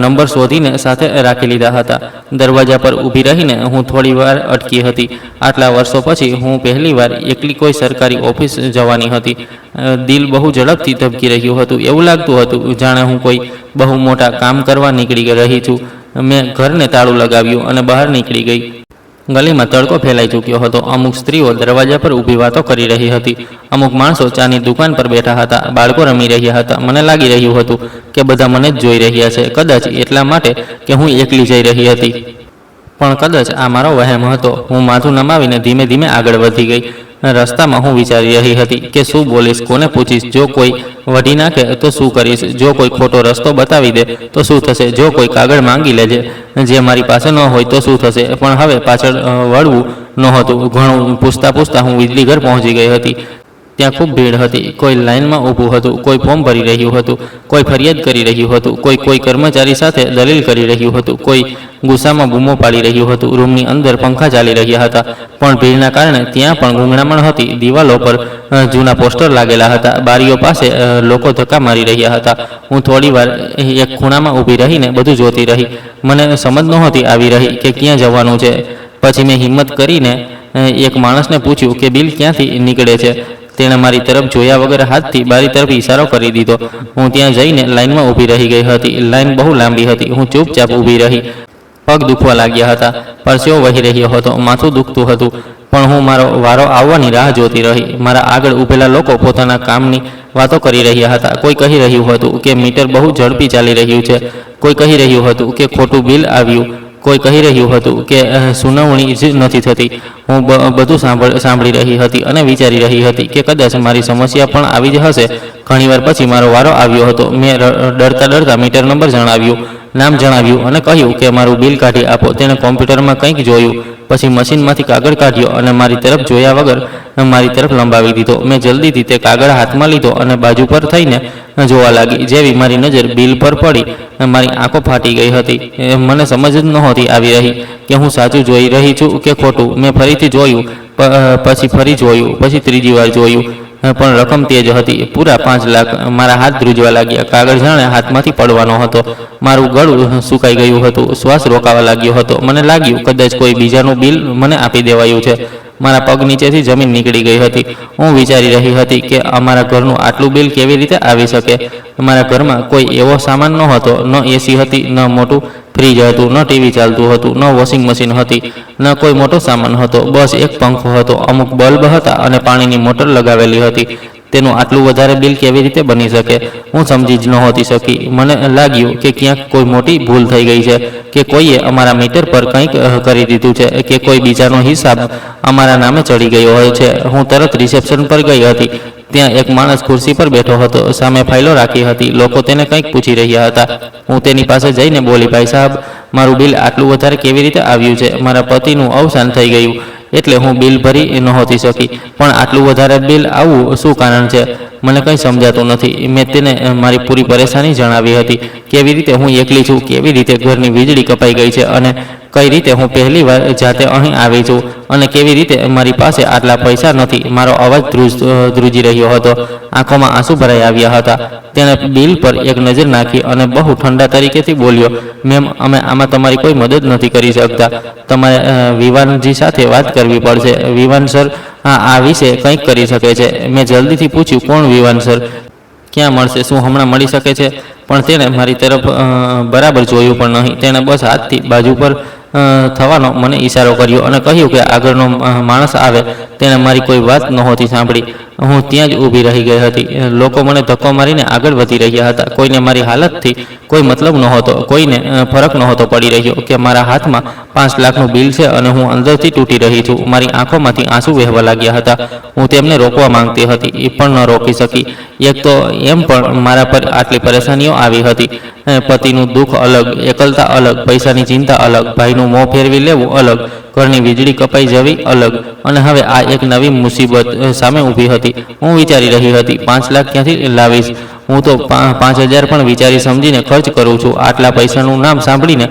નંબર શોધીને સાથે રાખી લીધા હતા. દરવાજા પર ઊભી રહીને હું થોડી વાર અટકી હતી. આટલા વર્ષો પછી હું પહેલીવાર એકલી કોઈ સરકારી ઓફિસ જવાની હતી. દિલ બહુ ઝડપથી ધબકી રહ્યું હતું. એવું લાગતું હતું જાણે હું કોઈ બહુ મોટા કામ કરવા નીકળી રહી છું. મેં ઘરને તાળું લગાવ્યું અને બહાર નીકળી ગઈ. ગલીમાં તડકો ફેલાઈ ચૂક્યો હતો. અમુક સ્ત્રીઓ દરવાજા પર ઊભી વાતો કરી રહી હતી, અમુક માણસો ચાની દુકાન પર બેઠા હતા, બાળકો રમી રહ્યા હતા. મને લાગી રહ્યું હતું કે બધા મને જ જોઈ રહ્યા છે, કદાચ એટલા માટે કે હું એકલી જઈ રહી હતી. પણ કદાચ આ મારો વહેમ હતો. હું માથું નમાવીને ધીમે ધીમે આગળ વધી ગઈ. રસ્તામાં હું વિચારી રહી હતી કે શું બોલીશ, કોને પૂછીશ, જો કોઈ વઢી નાખે તો શું કરીશ, જો કોઈ ખોટો રસ્તો બતાવી દે તો શું થશે, જો કોઈ કાગળ માંગી લે જે મારી પાસે ન હોય તો શું થશે. પણ હવે પાછળ વળવું નહોતું. ઘણું પૂછતા હું વીજળી ઘર પહોંચી ગઈ હતી. ત્યાં ખૂબ ભીડ હતી. કોઈ લાઇનમાં ઊભું હતું, કોઈ ફોર્મ ભરી રહ્યું હતું, કોઈ ફરિયાદ કરી રહ્યું હતું, કોઈ કર્મચારી સાથે દલીલ કરી રહ્યું હતું, કોઈ ગુસ્સામાં બૂમો પાડી રહ્યું હતું. રૂમની અંદર પંખા ચાલી રહ્યા હતા, પણ ભીડના કારણે ત્યાં પણ ગૂંગળામણ હતી. દિવાલો પર જૂના પોસ્ટર લાગેલા હતા, બારીઓ પાસે લોકો ધક્કા મારી રહ્યા હતા. હું થોડીવાર એક ખૂણામાં ઊભી રહીને બધું જોતી રહી. મને સમજ નહોતી આવી રહી કે ક્યાં જવાનું છે. પછી મેં હિંમત કરીને એક માણસને પૂછ્યું કે બિલ ક્યાંથી નીકળે છે. તેણે મારી તરફ જોયા વગર હાથથી બારી તરફ ઇશારો કરી દીધો. હું ત્યાં જઈને લાઇનમાં ઊભી રહી ગઈ હતી. લાઇન બહુ લાંબી હતી. હું ચૂપચાપ ઊભી રહી. પગ દુખવા લાગ્યા હતા, પરસેવો વહી રહ્યો હતો, માથું દુખતું હતું, પણ હું મારો વારો આવવાની રાહ જોતી રહી. મારા આગળ ઊભેલા લોકો પોતાના કામની વાતો કરી રહ્યા હતા. કોઈ કહી રહ્યું હતું કે મીટર બહુ ઝડપી ચાલી રહ્યું છે, કોઈ કહી રહ્યું હતું કે ખોટું બિલ આવ્યું, કોઈ કહી રહ્યું હતું કે સુનાવણી જ નથી થતી. હું બધું સાંભળી રહી હતી અને વિચારી રહી હતી કે કદાચ મારી સમસ્યા પણ આવી જ હશે. ઘણીવાર પછી મારો વારો આવ્યો હતો. મેં ડરતા મીટર નંબર જણાવ્યું, નામ જણાવ્યું અને કહ્યું કે મારું બિલ કાઢી આપો. તેણે કોમ્પ્યુટરમાં કંઈક જોયું, પછી મશીનમાંથી કાગળ કાઢ્યો અને મારી તરફ જોયા વગર મારી તરફ લંબાવી દીધો. મેં જલ્દીથી તે કાગળ હાથમાં લીધો અને બાજુ પર થઈને જોવા લાગી. જેવી મારી નજર બિલ પર પડી, મારી આંખો ફાટી ગઈ હતી. મને સમજ જ નહોતી આવી રહી કે હું સાચું જોઈ રહી છું કે ખોટું. મેં ફરીથી જોયું, પછી ફરી જોયું, પછી ત્રીજી વાર જોયું, પણ રકમ તેજ હતી, પૂરા 5 લાખ. મારા હાથ ધ્રુજવા લાગ્યા. કાગળ જાણે હાથમાંથી પડવાનો હતો. મારું ગળું સુકાઈ ગયું હતું. શ્વાસ રોકાવા લાગ્યો હતો. મને લાગ્યું કદાચ કોઈ બીજાનું બિલ મને આપી દેવાયું છે. મારા પગ નીચેથી જમીન નીકળી ગઈ હતી. હું વિચારી રહી હતી કે અમારા ઘરનું આટલું બિલ કેવી રીતે આવી શકે. મારા ઘરમાં કોઈ એવો સામાન નહોતો. ન એસી હતી, ન મોટું ફ્રીજ હતું, ન ટીવી ચાલતું હતું, ન વોશિંગ મશીન હતી, ન કોઈ મોટો સામાન હતો. બસ એક પંખો હતો, અમુક બલ્બ હતા અને પાણીની મોટર લગાવેલી હતી. તેનું આટલું વધારે બિલ કેવી રીતે બની શકે? હું સમજી જ નહોતી શકી. મને લાગ્યું કે ક્યાંક કોઈ મોટી ભૂલ થઈ ગઈ છે, કે કોઈએ અમારા મીટર પર કંઈક કરી દીધું છે, કે કોઈ બીજાનો હિસાબ અમારા નામે ચડી ગયો હોય છે. હું તરત રિસેપ્શન પર ગઈ હતી. ત્યાં એક માણસ ખુરશી પર બેઠો હતો, સામે ફાઇલો રાખી હતી. લોકો તેને કંઈક પૂછી રહ્યા હતા. હું તેની પાસે જઈને બોલી, ભાઈ સાહેબ, મારું બિલ આટલું વધારે કેવી રીતે આવ્યું છે? મારા પતિનું અવસાન થઈ ગયું એટલે હું બિલ ભરી નહોતી શકી, પણ આટલું વધારે બિલ આવવું શું કારણ છે? મને કંઈ સમજાતું નથી. મેં તેને મારી પૂરી પરેશાની જણાવી હતી. કેવી રીતે હું એકલી છું, કેવી રીતે ઘરની વીજળી કપાઈ ગઈ છે, અને કઈ રીતે હું પહેલી વાર જાતે અહીં આવી છું, અને કેવી રીતે મારી પાસે આટલા પૈસા નથી. મારો અવાજ ધ્રુજી રહ્યો હતો. આંખોમાં આંસુ ભરાઈ આવ્યા હતા. તેણે બિલ પર એક નજર નાખી અને બહુ ઠંડા તરીકેથી બોલ્યો, મેમ, અમે આમાં તમારી કોઈ મદદ નથી કરી શકતા. તમારે વિવાનજી સાથે વાત કરવી પડશે. વિવાન સર આ વિશે કંઈક કરી શકે છે. મેં જલ્દીથી પૂછ્યું, કોણ વિવાન સર? ક્યાં મળશે? શું હમણાં મળી શકે છે? પણ તેણે મારી તરફ બરાબર જોયું પણ નહીં. તેણે બસ હાથથી બાજુ પર થવાનો મને ઈશારો કર્યો અને કહ્યું કે આગળનો માણસ આવે. તેણે મારી કોઈ વાત નહોતી સાંભળી. હું ત્યાં જ ઊભી રહી ગઈ હતી. લોકો મને ધક્કો મારીને આગળ વધી રહ્યા હતા. કોઈને મારી હાલતથી કોઈ મતલબ નહોતો. કોઈને ફરક નહોતો પડી રહ્યો કે મારા હાથમાં 5 લાખનું બિલ છે અને હું અંદરથી તૂટી રહી છું. મારી આંખોમાંથી આંસુ વહેવા લાગ્યા હતા. હું તેમને રોકવા માંગતી હતી, એ પણ ન રોકી શકી. એક તો એમ પણ મારા પર આટલી પરેશાનીઓ આવી હતી. પતિનું દુઃખ અલગ, એકલતા અલગ, પૈસાની ચિંતા અલગ, ભાઈનું મોં ફેરવી લેવું અલગ, ઘરની વીજળી કપાઈ જવી અલગ, અને હવે આ એક નવી મુસીબત સામે ઊભી હતી. હું વિચારી રહી હતી, 5 લાખ ક્યાંથી લાવીશ? હું તો 5,000 પણ વિચારી સમજીને ખર્ચ કરું છું. આટલા પૈસાનું નામ સાંભળીને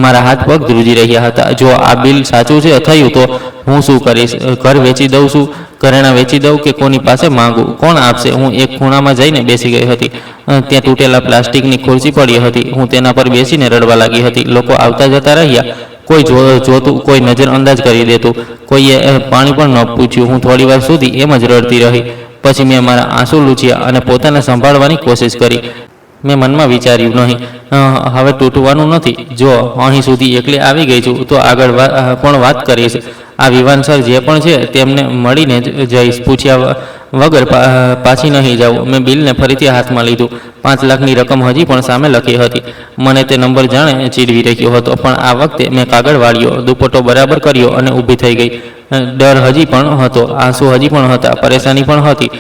મારા હાથ પગ ધ્રુજી રહ્યા હતા. જો આ બિલ સાચું છે થયું તો હું શું કરીશ? ઘર વેચી દઉં છું, ઘરેણાં વેચી દઉં કે કોની પાસે માંગું? કોણ આપશે? હું એક ખૂણામાં જઈને બેસી ગઈ હતી. ત્યાં તૂટેલા પ્લાસ્ટિકની ખુરશી પડી હતી. હું તેના પર બેસીને રડવા લાગી હતી. લોકો આવતા જતા રહ્યા. કોઈ જોતું, કોઈ નજર અંદાજ કરી દેતું, કોઈએ પાણી પણ ન પૂછ્યું. હું થોડી વાર સુધી એમ જ રડતી રહી. પછી મેં મારા આંસુ લૂછ્યા અને પોતાને સંભાળવાની કોશિશ કરી. મેં મનમાં વિચાર્યું, નહીં, હવે તૂટવાનું નથી. જો અહીં સુધી એકલી આવી ગઈ છું તો આગળ પણ વાત કરીશ. આ વિવાન સર જે પણ છે તેમને મળીને જ જઈશ. પૂછ્યા વગર પાછી નહીં જાઉં. મેં બિલને ફરીથી હાથમાં લીધું. 5 લાખની રકમ હજી પણ સામે લખી હતી. મને તે નંબર જાણે ચીડવી રહ્યો હતો, પણ આ વખતે મેં કાગળ વાળ્યો, દુપટ્ટો બરાબર કર્યો અને ઊભી થઈ ગઈ. ડર હજી પણ હતો, આંસુ હજી પણ હતા, પરેશાની પણ હતી,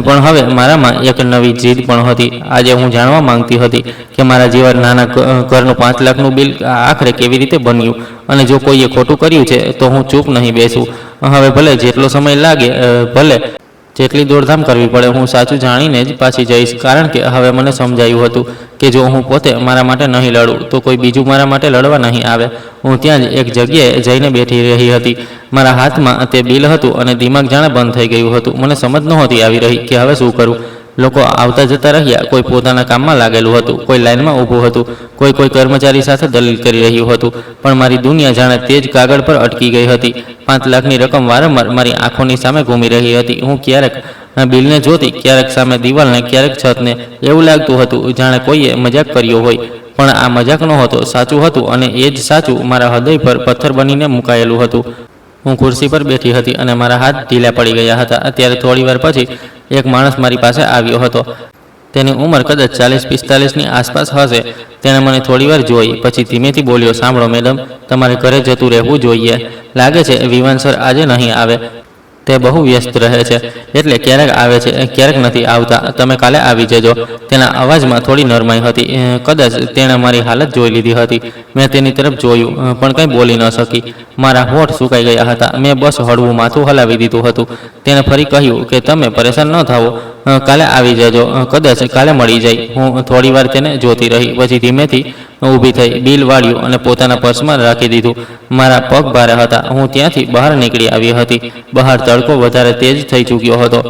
પણ હવે મારામાં એક નવી જીદ પણ હતી. આજે હું જાણવા માંગતી હતી કે મારા જેવા નાના ઘરનું 5 લાખનું બિલ આખરે કેવી રીતે બન્યું, અને જો કોઈએ ખોટું કર્યું છે તો હું ચૂપ નહીં બેસું. હવે ભલે જેટલો સમય લાગે, ભલે જેટલી દોડધામ કરવી પડે, હું સાચું જાણીને જ પાછી જઈશ. કારણ કે હવે મને સમજાયું હતું કે જો હું પોતે મારા માટે નહીં લડું તો કોઈ બીજું મારા માટે લડવા નહીં આવે. હું ત્યાં જ એક જગ્યાએ જઈને બેઠી રહી હતી. મારા હાથમાં તે બિલ હતું અને દિમાગ જાણે બંધ થઈ ગયું હતું. મને સમજ નહોતી આવી રહી કે હવે શું કરું. લોકો આવતા જતા રહ્યા. કોઈ પોતાના કામમાં લાગેલું હતું, કોઈ લાઇનમાં ઊભું હતું, કોઈ કર્મચારી સાથે દલીલ કરી રહ્યું હતું, પણ મારી દુનિયા જાણે તે જ કાગળ પર અટકી ગઈ હતી. 5 લાખની રકમ વારંવાર મારી આંખોની સામે ઘૂમી રહી હતી. હું ક્યારેક બિલને જોતી, ક્યારેક સામે દિવાલને, ક્યારેક છતને. એવું લાગતું હતું જાણે કોઈએ મજાક કર્યો હોય, પણ આ મજાક નહોતો, સાચું હતું, અને એ જ સાચું મારા હૃદય પર પથ્થર બનીને મુકાયેલું હતું. હું ખુરશી પર બેઠી હતી અને મારા હાથ ઢીલા પડી ગયા હતા. ત્યારે થોડી વાર પછી એક માણસ મારી પાસે આવ્યો હતો. તેની ઉંમર કદાચ 40-45ની આસપાસ હશે. તેણે મને થોડી વાર જોઈ, પછી ધીમેથી બોલ્યો, સાંભળો મેડમ, તમારે ઘરે જતું રહેવું જોઈએ. લાગે છે વિવાન સર આજે નહીં આવે. તે બહુ વ્યસ્ત રહે છે, એટલે ક્યારેક આવે છે, ક્યારેક નથી આવતા. તમે કાલે આવી જજો. તેના અવાજમાં થોડી નરમાઈ હતી. કદાચ તેણે મારી હાલત જોઈ લીધી હતી. મેં તેની તરફ જોયું, પણ કંઈ બોલી ન શકી. મારા હોઠ સુકાઈ ગયા હતા. મેં બસ હળવું માથું હલાવી દીધું હતું. તેણે ફરી કહ્યું કે તમે પરેશાન ન થાઓ, કાલે આવી જજો, કદાચ કાલે મળી જાય. હું થોડી વાર તેને જોતી રહી, પછી ધીમેથી ઊભી થઈ, બિલ વાળ્યું અને પોતાના પર્સમાં રાખી દીધું. મારા પગ ભારે હતા. હું ત્યાંથી બહાર નીકળી આવી હતી. બહાર તડકો વધારે તેજ થઈ ચૂક્યો હતો.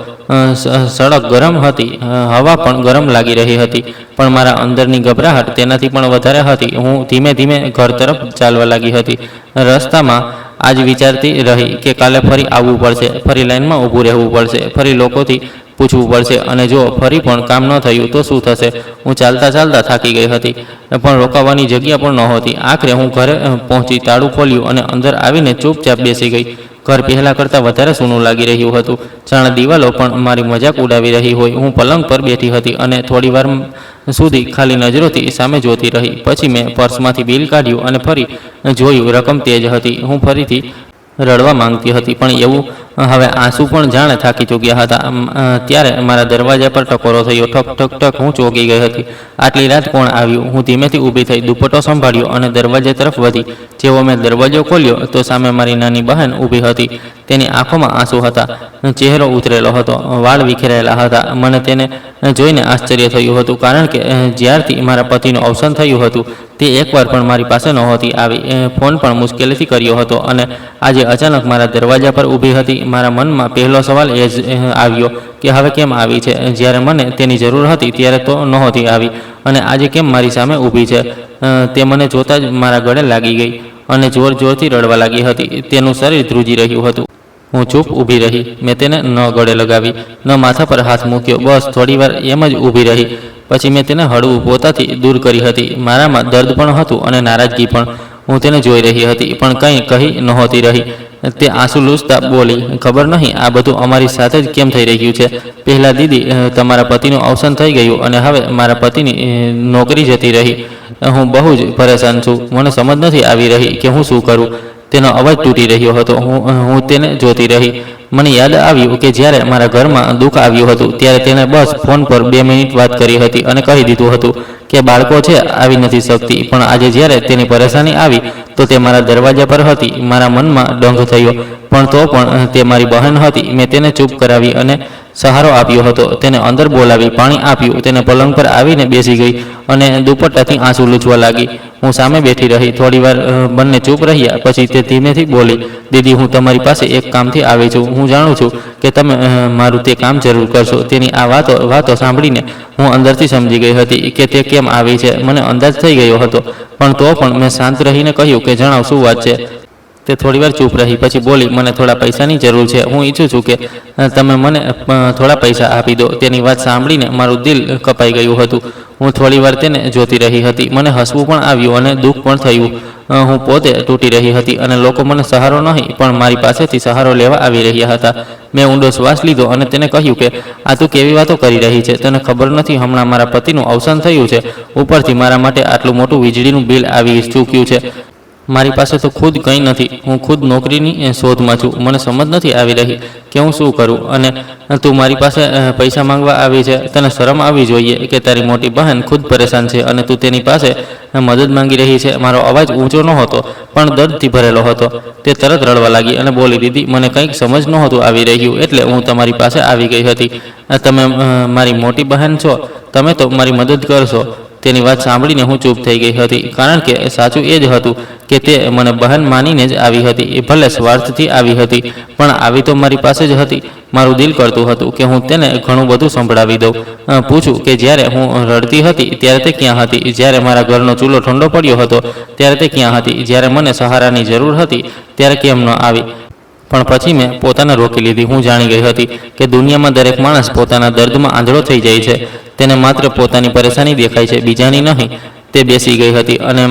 સડક ગરમ હતી, હવા પણ ગરમ લાગી રહી હતી, પણ મારા અંદરની ગભરાહટ તેનાથી પણ વધારે હતી. હું ધીમે ધીમે ઘર તરફ ચાલવા લાગી હતી. રસ્તામાં આજ વિચારતી રહી કે કાલે ફરી આવવું પડશે, ફરી લાઇનમાં ઊભું રહેવું પડશે, ફરી લોકોથી પૂછવું પડશે, અને જો ફરી પણ કામ ન થયું તો શું થશે? હું ચાલતા ચાલતા થાકી ગઈ હતી, પણ રોકાવાની જગ્યા પણ નહોતી. આખરે હું ઘરે પહોંચી, તાળું ખોલ્યું અને અંદર આવીને ચૂપચાપ બેસી ગઈ. ઘર પહેલાં કરતાં વધારે સૂનું લાગી રહ્યું હતું. જાણે દિવાલો પણ મારી મજાક ઉડાવી રહી હોય. હું પલંગ પર બેઠી હતી અને થોડી વાર સુધી ખાલી નજરોથી સામે જોતી રહી. પછી મેં પર્સમાંથી બિલ કાઢ્યું અને ફરી જોયું. રકમ તે જ હતી. હું ફરીથી રડવા માંગતી હતી, પણ એવું હવે આંસુ પણ જાણે થાકી ચૂક્યા હતા. ત્યારે મારા દરવાજા પર ટકોરો થયો. ઠક ઠક ઠક. હું ચોંકી ગઈ હતી. આટલી રાત કોણ આવ્યું? હું ધીમેથી ઊભી થઈ, દુપટ્ટો સંભાળ્યો અને દરવાજા તરફ વધી. જેવો મેં દરવાજો ખોલ્યો તો સામે મારી નાની બહેન ઊભી હતી. તેની આંખોમાં આંસુ હતા, ચહેરો ઉતરેલો હતો, વાળ વિખેરાયેલા હતા. મને તેને જોઈને આશ્ચર્ય થયું હતું, કારણ કે જ્યારથી મારા પતિનું અવસાન થયું હતું તે એકવાર પણ મારી પાસે નહોતી આવી. ફોન પણ મુશ્કેલીથી કર્યો હતો અને આજે અચાનક મારા દરવાજા પર ઊભી હતી. મારા મનમાં પહેલો સવાલ એ જ આવ્યો કે હવે કેમ આવી છે? જ્યારે મને તેની જરૂર હતી ત્યારે તો નહોતી આવી, અને આજે કેમ મારી સામે ઊભી છે? તે મને જોતાં જ મારા ગળે લાગી ગઈ અને જોર જોરથી રડવા લાગી હતી. તેનું શરીર ધ્રુજી રહ્યું હતું. હું ચૂપ ઊભી રહી. મેં તેને ન ગળે લગાવી, ન માથા પર હાથ મૂક્યો. બસ થોડી વાર એમ જ ઊભી રહી. પછી મેં તેને હળવું પોતાથી દૂર કરી હતી. મારામાં દર્દ પણ હતું અને નારાજગી પણ. હું તેને જોઈ રહી હતી, પણ કંઈ કહી નહોતી રહી. તે આંસુ લૂછતા બોલી, ખબર નહીં આ બધું અમારી સાથે જ કેમ થઈ રહ્યું છે. પહેલાં દીદી તમારા પતિનું અવસાન થઈ ગયું અને હવે મારા પતિની નોકરી જતી રહી. હું બહુ જ પરેશાન છું. મને સમજ નથી આવી રહી કે હું શું કરું. તેનો અવાજ તૂટી રહ્યો હતો. હું તેને જોતી રહી. મને યાદ આવ્યું કે જ્યારે મારા ઘરમાં દુઃખ આવ્યું હતું ત્યારે તેણે બસ ફોન પર 2 મિનિટ વાત કરી હતી અને કહી દીધું હતું કે બાળકો છે, આવી નથી શકતી. પણ આજે જ્યારે તેની પરેશાની આવી તો તે મારા દરવાજા પર હતી. મારા મનમાં દંગ થયો, પણ તો પણ તે મારી બહેન હતી. મેં તેને ચૂપ કરાવી અને સહારો આપ્યો હતો. તેને અંદર બોલાવી, પાણી આપ્યું. તેને પલંગ પર આવીને બેસી ગઈ અને દુપટ્ટાથી આંસુ લૂછવા લાગી. હું સામે બેઠી રહી. થોડી વાર બંને ચૂપ રહ્યા. પછી તે ધીમેથી બોલી, દીદી હું તમારી પાસે એક કામથી આવી છું. હું જાણું છું કે તમે મારું તે કામ જરૂર કરશો. તેની આ વાતો સાંભળીને હું અંદરથી સમજી ગઈ હતી કે તે કેમ આવી છે. મને અંદાજ થઈ ગયો હતો, પણ તો પણ મેં શાંત રહીને કહ્યું કે જણાવ, શું વાત છે? તે થોડીવાર ચૂપ રહી. પછી બોલી, મને થોડા પૈસાની જરૂર છે. હું ઈચ્છું છું કે તમે મને થોડા પૈસા આપી દો. તેની વાત સાંભળીને મારું દિલ કપાઈ ગયું હતું. હું થોડીવાર તેને જોતી રહી હતી. મને હસવું પણ આવ્યું અને દુઃખ પણ થયું. હું પોતે તૂટી રહી હતી અને લોકો મને સહારો નહીં પણ મારી પાસેથી સહારો લેવા આવી રહ્યા હતા. મેં ઊંડો શ્વાસ લીધો અને તેને કહ્યું કે આ તું કેવી વાતો કરી રહી છે? તને ખબર નથી હમણાં મારા પતિનું અવસાન થયું છે. ઉપરથી મારા માટે આટલું મોટું વીજળીનું બિલ આવી ચૂક્યું છે. મારી પાસે તો ખુદ કંઈ નથી. હું ખુદ નોકરીની શોધમાં છું. મને સમજ નથી આવી રહી કે હું શું કરું. અને તું મારી પાસે પૈસા માંગવા આવી છે. તને શરમ આવવી જોઈએ કે તારી મોટી બહેન ખુદ પરેશાન છે અને તું તેની પાસે મદદ માંગી રહી છે. મારો અવાજ ઊંચો નહોતો પણ દર્દથી ભરેલો હતો. તે તરત રડવા લાગી અને બોલી, દીદી મને કંઈક સમજ નહોતું આવી રહ્યું એટલે હું તમારી પાસે આવી ગઈ હતી. તમે મારી મોટી બહેન છો, તમે તો મારી મદદ કરશો. તેની વાત સાંભળીને હું ચૂપ થઈ ગઈ હતી, કારણ કે સાચું એ જ હતું કે તે મને બહેન માનીને જ આવી હતી. એ ભલે સ્વાર્થથી આવી હતી, પણ આવી તો મારી પાસે જ હતી. મારું દિલ કરતું હતું કે હું તેને ઘણું બધું સંભળાવી દઉં. પૂછું કે જ્યારે હું રડતી હતી ત્યારે તે ક્યાં હતી? જ્યારે મારા ઘરનો ચૂલો ઠંડો પડ્યો હતો ત્યારે તે ક્યાં હતી? જ્યારે મને સહારાની જરૂર હતી ત્યારે કેમ ન આવી? પણ પછી મેં પોતાને રોકી લીધી. હું જાણી ગઈ હતી કે દુનિયામાં દરેક માણસ પોતાના દર્દમાં આંધળો થઈ જાય છે. તેને માત્ર પોતાની પરેશાની દેખાય છે, બીજાની નહીં. તે બેસી ગઈ હતી અને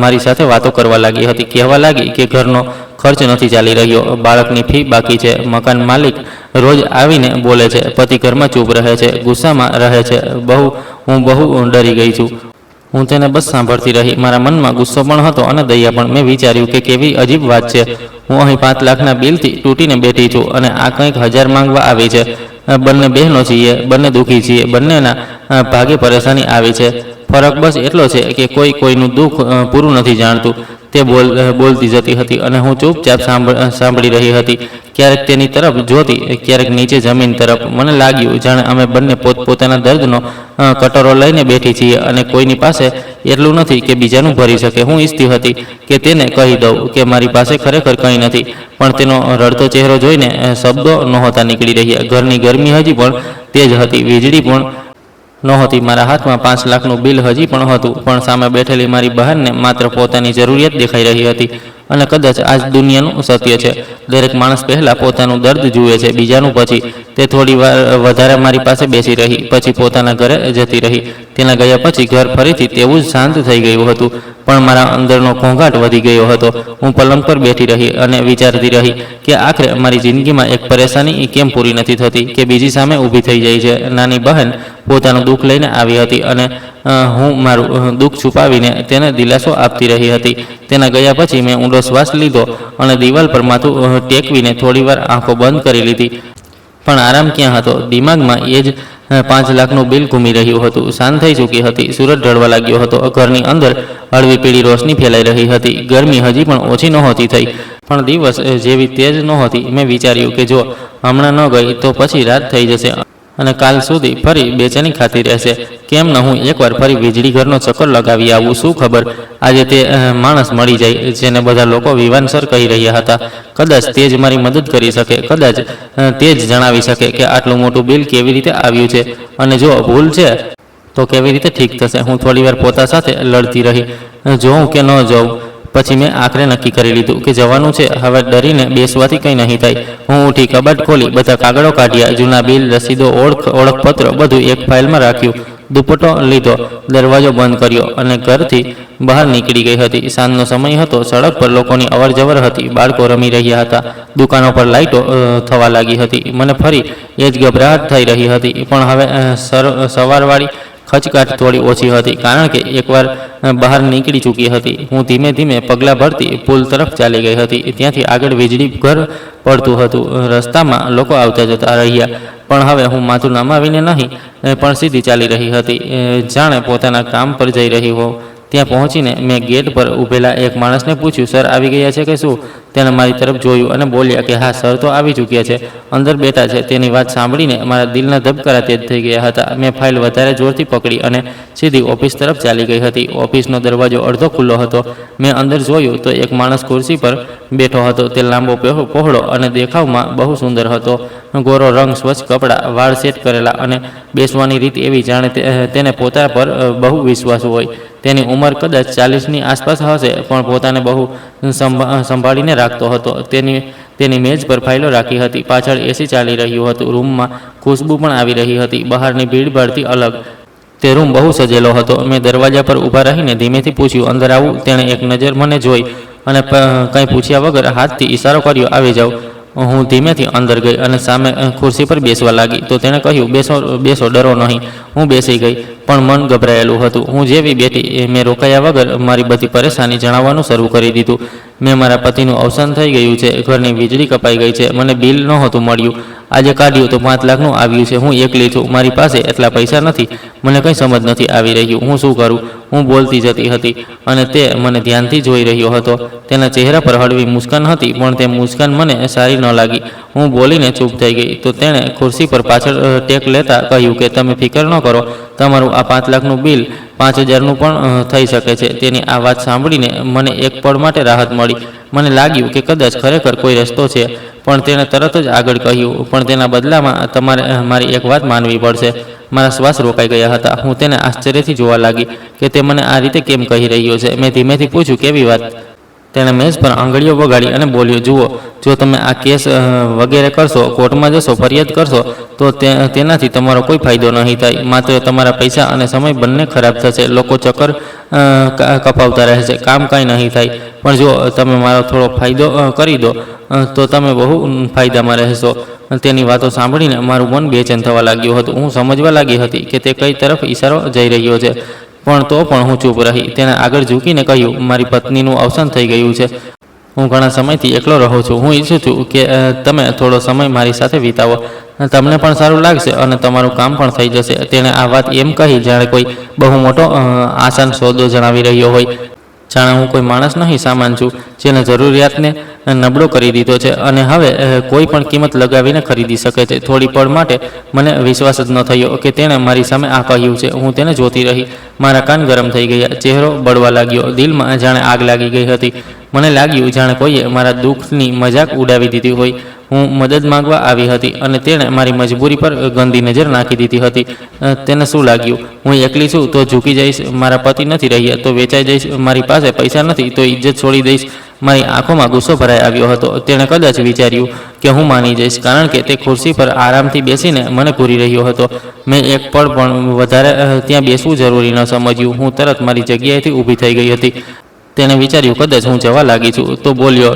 મારી સાથે વાતો કરવા લાગી હતી. કહેવા લાગી કે ઘરનો ખર્ચ નથી ચાલી રહ્યો, બાળકની ફી બાકી છે, મકાન માલિક રોજ આવીને બોલે છે, પતિ ઘરમાં ચૂપ રહે છે, ગુસ્સામાં રહે છે. હું બહુ ડરી ગઈ છું. હું તેને બસ સાંભળતી રહી. મારા મનમાં ગુસ્સો પણ હતો અને દયા પણ. મેં વિચાર્યું કે કેવી અજીબ વાત છે. હું અહીં 5 લાખના બિલથી તૂટીને બેઠી છું અને આ કંઈક 1000 માંગવા આવી છે. બંને બહેનો છીએ, બંને દુઃખી છીએ, બંનેના ભાગે પરેશાની આવી છે. ફરક બસ એટલો છે કે કોઈ કોઈનું દુઃખ પૂરું નથી જાણતું. તે બોલતી જતી હતી અને હું ચૂપચાપ સાંભળી રહી હતી. ક્યારેક તેની તરફ જોતી, ક્યારેક નીચે જમીન તરફ. મને લાગ્યું જાણે અમે બંને પોતપોતાના દર્દનો કટોરો લઈને બેઠી છીએ અને કોઈની પાસે એટલું નથી કે બીજાનું ભરી શકે. હું ઈચ્છતી હતી કે તેને કહી દઉં કે મારી પાસે ખરેખર કંઈ નથી, પણ તેનો રડતો ચહેરો જોઈને શબ્દો નહોતા નીકળી રહ્યા. ઘરની ગરમી હજી પણ તેજ હતી, વીજળી પણ નહોતી. મારા હાથમાં 5 લાખનું બિલ હજી પણ હતું, પણ સામે બેઠેલી મારી બહેનને માત્ર પોતાની જરૂરિયાત દેખાઈ રહી હતી. અને કદાચ આ જ દુનિયાનું સત્ય છે. દરેક માણસ પહેલાં પોતાનું દર્દ જુએ છે, બીજાનું પછી. તે થોડી વાર વધારે મારી પાસે બેસી રહી, પછી પોતાના ઘરે જતી રહી. તેના ગયા પછી ઘર ફરીથી તેવું જ શાંત થઈ ગયું હતું, પણ મારા અંદરનો ઘોંઘાટ વધી ગયો હતો. હું પલંગ પર બેઠી રહી અને વિચારતી રહી કે આખરે મારી જિંદગીમાં એક પરેશાની કેમ પૂરી નથી થતી કે બીજી સામે ઊભી થઈ જાય છે. નાની બહેન પોતાનું દુઃખ લઈને આવી હતી અને હું મારું દુઃખ છુપાવીને તેને દિલાસો આપતી રહી હતી. તેના ગયા પછી મેં ઊંડો શ્વાસ લીધો અને દિવાલ પર માથું ટેકવીને થોડીવાર આંખો બંધ કરી લીધી. પણ આરામ ક્યાં હતો? દિમાગમાં એ જ 5 લાખનું બિલ ઘૂમી રહ્યું હતું. સાંજ થઈ ચૂકી હતી. સૂરજ ઢળવા લાગ્યો હતો. ઘરની અંદર હળવી પીળી રોશની ફેલાઈ રહી હતી. ગરમી હજી પણ ઓછી નહોતી થઈ, પણ દિવસ જેવી તેજ નહોતી. મેં વિચાર્યું કે જો હમણાં ન ગઈ તો પછી રાત થઈ જશે અને કાલ સુધી ફરી બેચેની ખાતી રહેશે. કેમ ન હું એકવાર ફરી વીજળી ઘરનો ચક્કર લગાવી આવું? શું ખબર આજે તે માણસ મળી જાય જેને બધા લોકો વિવાનસર કહી રહ્યા હતા. કદાચ તે જ મારી મદદ કરી શકે. કદાચ તે જ જણાવી શકે કે આટલું મોટું બિલ કેવી રીતે આવ્યું છે અને જો ભૂલ છે તો કેવી રીતે ઠીક થશે. હું થોડીવાર પોતા સાથે લડતી રહી, જોઉં કે ન જોઉં. પછી મેં આખરે નક્કી કરી લીધું કે જવાનું છે. હવે ડરીને બેસવાથી કંઈ નહીં થાય. હું ઉઠી, કબાટ ખોલી, બધા કાગળો કાઢ્યા, જૂના બિલ, રસીદો, ઓળખપત્ર બધું એક ફાઇલમાં રાખ્યું. દુપટ્ટો લીધો, દરવાજો બંધ કર્યો અને ઘરથી બહાર નીકળી ગઈ હતી. સાંજનો સમય હતો. સડક પર લોકોની અવરજવર હતી. બાળકો રમી રહ્યા હતા. દુકાનો પર લાઇટો થવા લાગી હતી. મને ફરી એ જ ગભરાટ થઈ રહી હતી, પણ હવે સવારવાળી ખચકાટ થોડી ઓછી હતી, કારણ કે એકવાર બહાર નીકળી ચૂકી હતી. હું ધીમે ધીમે પગલાં ભરતી પુલ તરફ ચાલી ગઈ હતી. ત્યાંથી આગળ વીજળી ઘર પડતું હતું. રસ્તામાં લોકો આવતા જતા રહ્યા, પણ હવે હું માથું નમાવીને નહીં પણ સીધી ચાલી રહી હતી, જાણે પોતાના કામ પર જઈ રહી હોઉં. ત્યાં પહોંચીને મેં ગેટ પર ઊભેલા એક માણસને પૂછ્યું, સર આવી ગયા છે કે શું? તેણે મારી તરફ જોયું અને બોલ્યા કે હા સર તો આવી ચૂક્યા છે, અંદર બેઠા છે. તેની વાત સાંભળીને મારા દિલના ધબકારા તેજ થઈ ગયા હતા. મેં ફાઇલ વધારે જોરથી પકડી અને સીધી ઓફિસ તરફ ચાલી ગઈ હતી. ઓફિસનો દરવાજો અડધો ખુલ્લો હતો. મેં અંદર જોયું તો એક માણસ ખુરશી પર બેઠો હતો. તે લાંબો પહોળો અને દેખાવમાં બહુ સુંદર હતો. ગોરો રંગ, સ્વચ્છ કપડાં, વાળ સેટ કરેલા અને બેસવાની રીત એવી જાણે તેને પોતા પર બહુ વિશ્વાસ હોય. તેની ઉંમર કદાચ 40ની આસપાસ હશે, પણ પોતાને બહુ સંભાળીને રાખતો હતો. તેની મેજ પર ફાઇલો રાખી હતી. પાછળ એસી ચાલી રહ્યું હતું. રૂમમાં ખુશ્બુ પણ આવી રહી હતી, બહારની ભીડભાડથી અલગ. તે રૂમ બહુ સજેલો હતો. મેં દરવાજા પર ઊભા રહીને ધીમેથી પૂછ્યું, અંદર આવું? તેણે એક નજર મને જોઈ અને કંઈ પૂછ્યા વગર હાથથી ઇશારો કર્યો, આવી જાઓ. હું ધીમેથી અંદર ગઈ અને સામે ખુરશી પર બેસવા લાગી. તો તેણે કહ્યું, બેસો, ડરો નહીં. હું બેસી ગઈ, પણ મન ગભરાયેલું હતું. હું જેવી બેઠી, મેં રોકાયા વગર મારી બધી પરેશાની જણાવવાનું શરૂ કરી દીધું. મેં મારા પતિનું અવસાન થઈ ગયું છે, ઘરની વીજળી કપાઈ ગઈ છે, મને બિલ નહોતું મળ્યું, આજે કાઢ્યું તો 5 લાખનું આવ્યું છે. હું એકલી છું, મારી પાસે એટલા પૈસા નથી. મને કંઈ સમજ નથી આવી રહ્યું, હું શું કરું? હું બોલતી જતી હતી અને તે મને ધ્યાનથી જોઈ રહ્યો હતો. તેના ચહેરા પર હળવી મુસ્કાન હતી, પણ તે મુસ્કાન મને સારી ન લાગી. હું બોલીને ચૂપ થઈ ગઈ. તો તેણે ખુરશી પર પાછળ ટેક લેતા કહ્યું કે તમે ફિકર ન કરો, તમારું આ 5 લાખનું બિલ 5000નું પણ થઈ શકે છે. તેની આ વાત સાંભળીને મને એક પળ માટે રાહત મળી. મને લાગ્યું કે કદાચ ખરેખર કોઈ રસ્તો છે, પણ તેણે તરત જ આગળ કહ્યું, પણ તેના બદલામાં તમારે મારી એક વાત માનવી પડશે. મારા શ્વાસ રોકાઈ ગયા હતા. હું તેને આશ્ચર્યથી જોવા લાગી કે તે મને આ રીતે કેમ કહી રહ્યો છે. મેં ધીમેથી પૂછ્યું, કેવી વાત? તેણે મેઝ પર આંગળીઓ વગાડી અને બોલ્યો, જુઓ, જો તમે આ કેસ વગેરે કરશો, કોર્ટમાં જશો, ફરિયાદ કરશો, તો તેનાથી તમારો કોઈ ફાયદો નહીં થાય. માત્ર તમારા પૈસા અને સમય બંને ખરાબ થશે. લોકો ચક્કર કપાવતા રહેશે, કામ કાંઈ નહીં થાય. પણ જો તમે મારો થોડો ફાયદો કરી દો તો તમે બહુ ફાયદામાં રહેશો. તેની વાતો સાંભળીને મારું મન બેચેન થવા લાગ્યું હતું. હું સમજવા લાગી હતી કે તે કઈ તરફ ઈશારો જઈ રહ્યો છે, પણ તો પણ હું ચૂપ રહી. તેણે આગળ ઝૂકીને કહ્યું, મારી પત્નીનું અવસાન થઈ ગયું છે. હું ઘણા સમયથી એકલો રહું છું. હું ઈચ્છું છું કે તમે થોડો સમય મારી સાથે વિતાવો. તમને પણ સારું લાગશે અને તમારું કામ પણ થઈ જશે. તેણે આ વાત એમ કહી જાણે કોઈ બહુ મોટો આસાન સોદો જણાવી રહ્યો હોય. જાણે હું કોઈ માણસ નહીં, સામાન છું, જેને જરૂરિયાતને નબળો કરી દીધો છે અને હવે કોઈ પણ કિંમત લગાવીને ખરીદી શકે છે. થોડી પળ માટે મને વિશ્વાસ જ ન થયો કે તેણે મારી સામે આ કહ્યું છે. હું તેને જોતી રહી. મારા કાન ગરમ થઈ ગયા, ચહેરો બળવા લાગ્યો, દિલમાં જાણે આગ લાગી ગઈ હતી. મને લાગ્યું જાણે કોઈએ મારા દુઃખની મજાક ઉડાવી દીધી હોય. હું મદદ માંગવા આવી હતી અને તેણે મારી મજબૂરી પર ગંદી નજર નાખી દીધી હતી. તેને શું લાગ્યું? હું એકલી છું તો ઝૂકી જઈશ, મારા પતિ નથી રહ્યા તો વેચાઈ જઈશ, મારી પાસે પૈસા નથી તો ઇજ્જત છોડી દઈશ, મારી આંખોમાં ગુસ્સો ભરાઈ આવ્યો હતો. તેણે કદાચ વિચાર્યું કે હું માની જઈશ, કારણ કે તે ખુરશી પર આરામથી બેસીને મને ઘૂરી રહ્યો હતો. મેં એક પળ પણ વધારે ત્યાં બેસવું જરૂરી ન સમજ્યું. હું તરત મારી જગ્યાએથી ઊભી થઈ ગઈ હતી. તેણે વિચાર્યું કદાચ હું જવા લાગી છું તો બોલ્યો,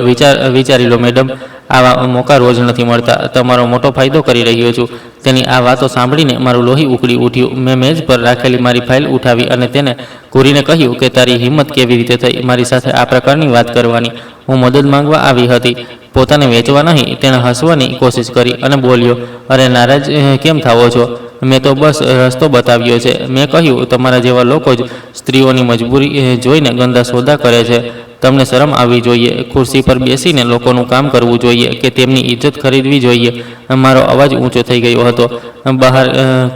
વિચારી લો મેડમ, આવા મોકા રોજ નથી મળતા. તમારો મોટો ફાયદો કરી રહ્યો છું. તેની આ વાતો સાંભળીને મારું લોહી ઉકળી ઉઠ્યું. મેં મેજ પર રાખેલી મારી ફાઇલ ઉઠાવી અને તેને ઘૂરીને કહ્યું કે તારી હિંમત કેવી રીતે થઈ મારી સાથે આ પ્રકારની વાત કરવાની? હું મદદ માંગવા આવી હતી, પોતાને વેચવા નહીં. તેણે હસવાની કોશિશ કરી અને બોલ્યો, અરે નારાજ કેમ થાવો છો? મેં તો બસ રસ્તો બતાવ્યો છે. મેં કહ્યું, તમારા જેવા લોકો જ સ્ત્રીઓની મજબૂરી જોઈને ગંદા સોદા કરે છે. તમને શરમ આવવી જોઈએ. ખુરશી પર બેસીને લોકોનું કામ કરવું જોઈએ કે તેમની ઇજ્જત ખરીદવી જોઈએ. મારો અવાજ ઊંચો થઈ ગયો હતો. બહાર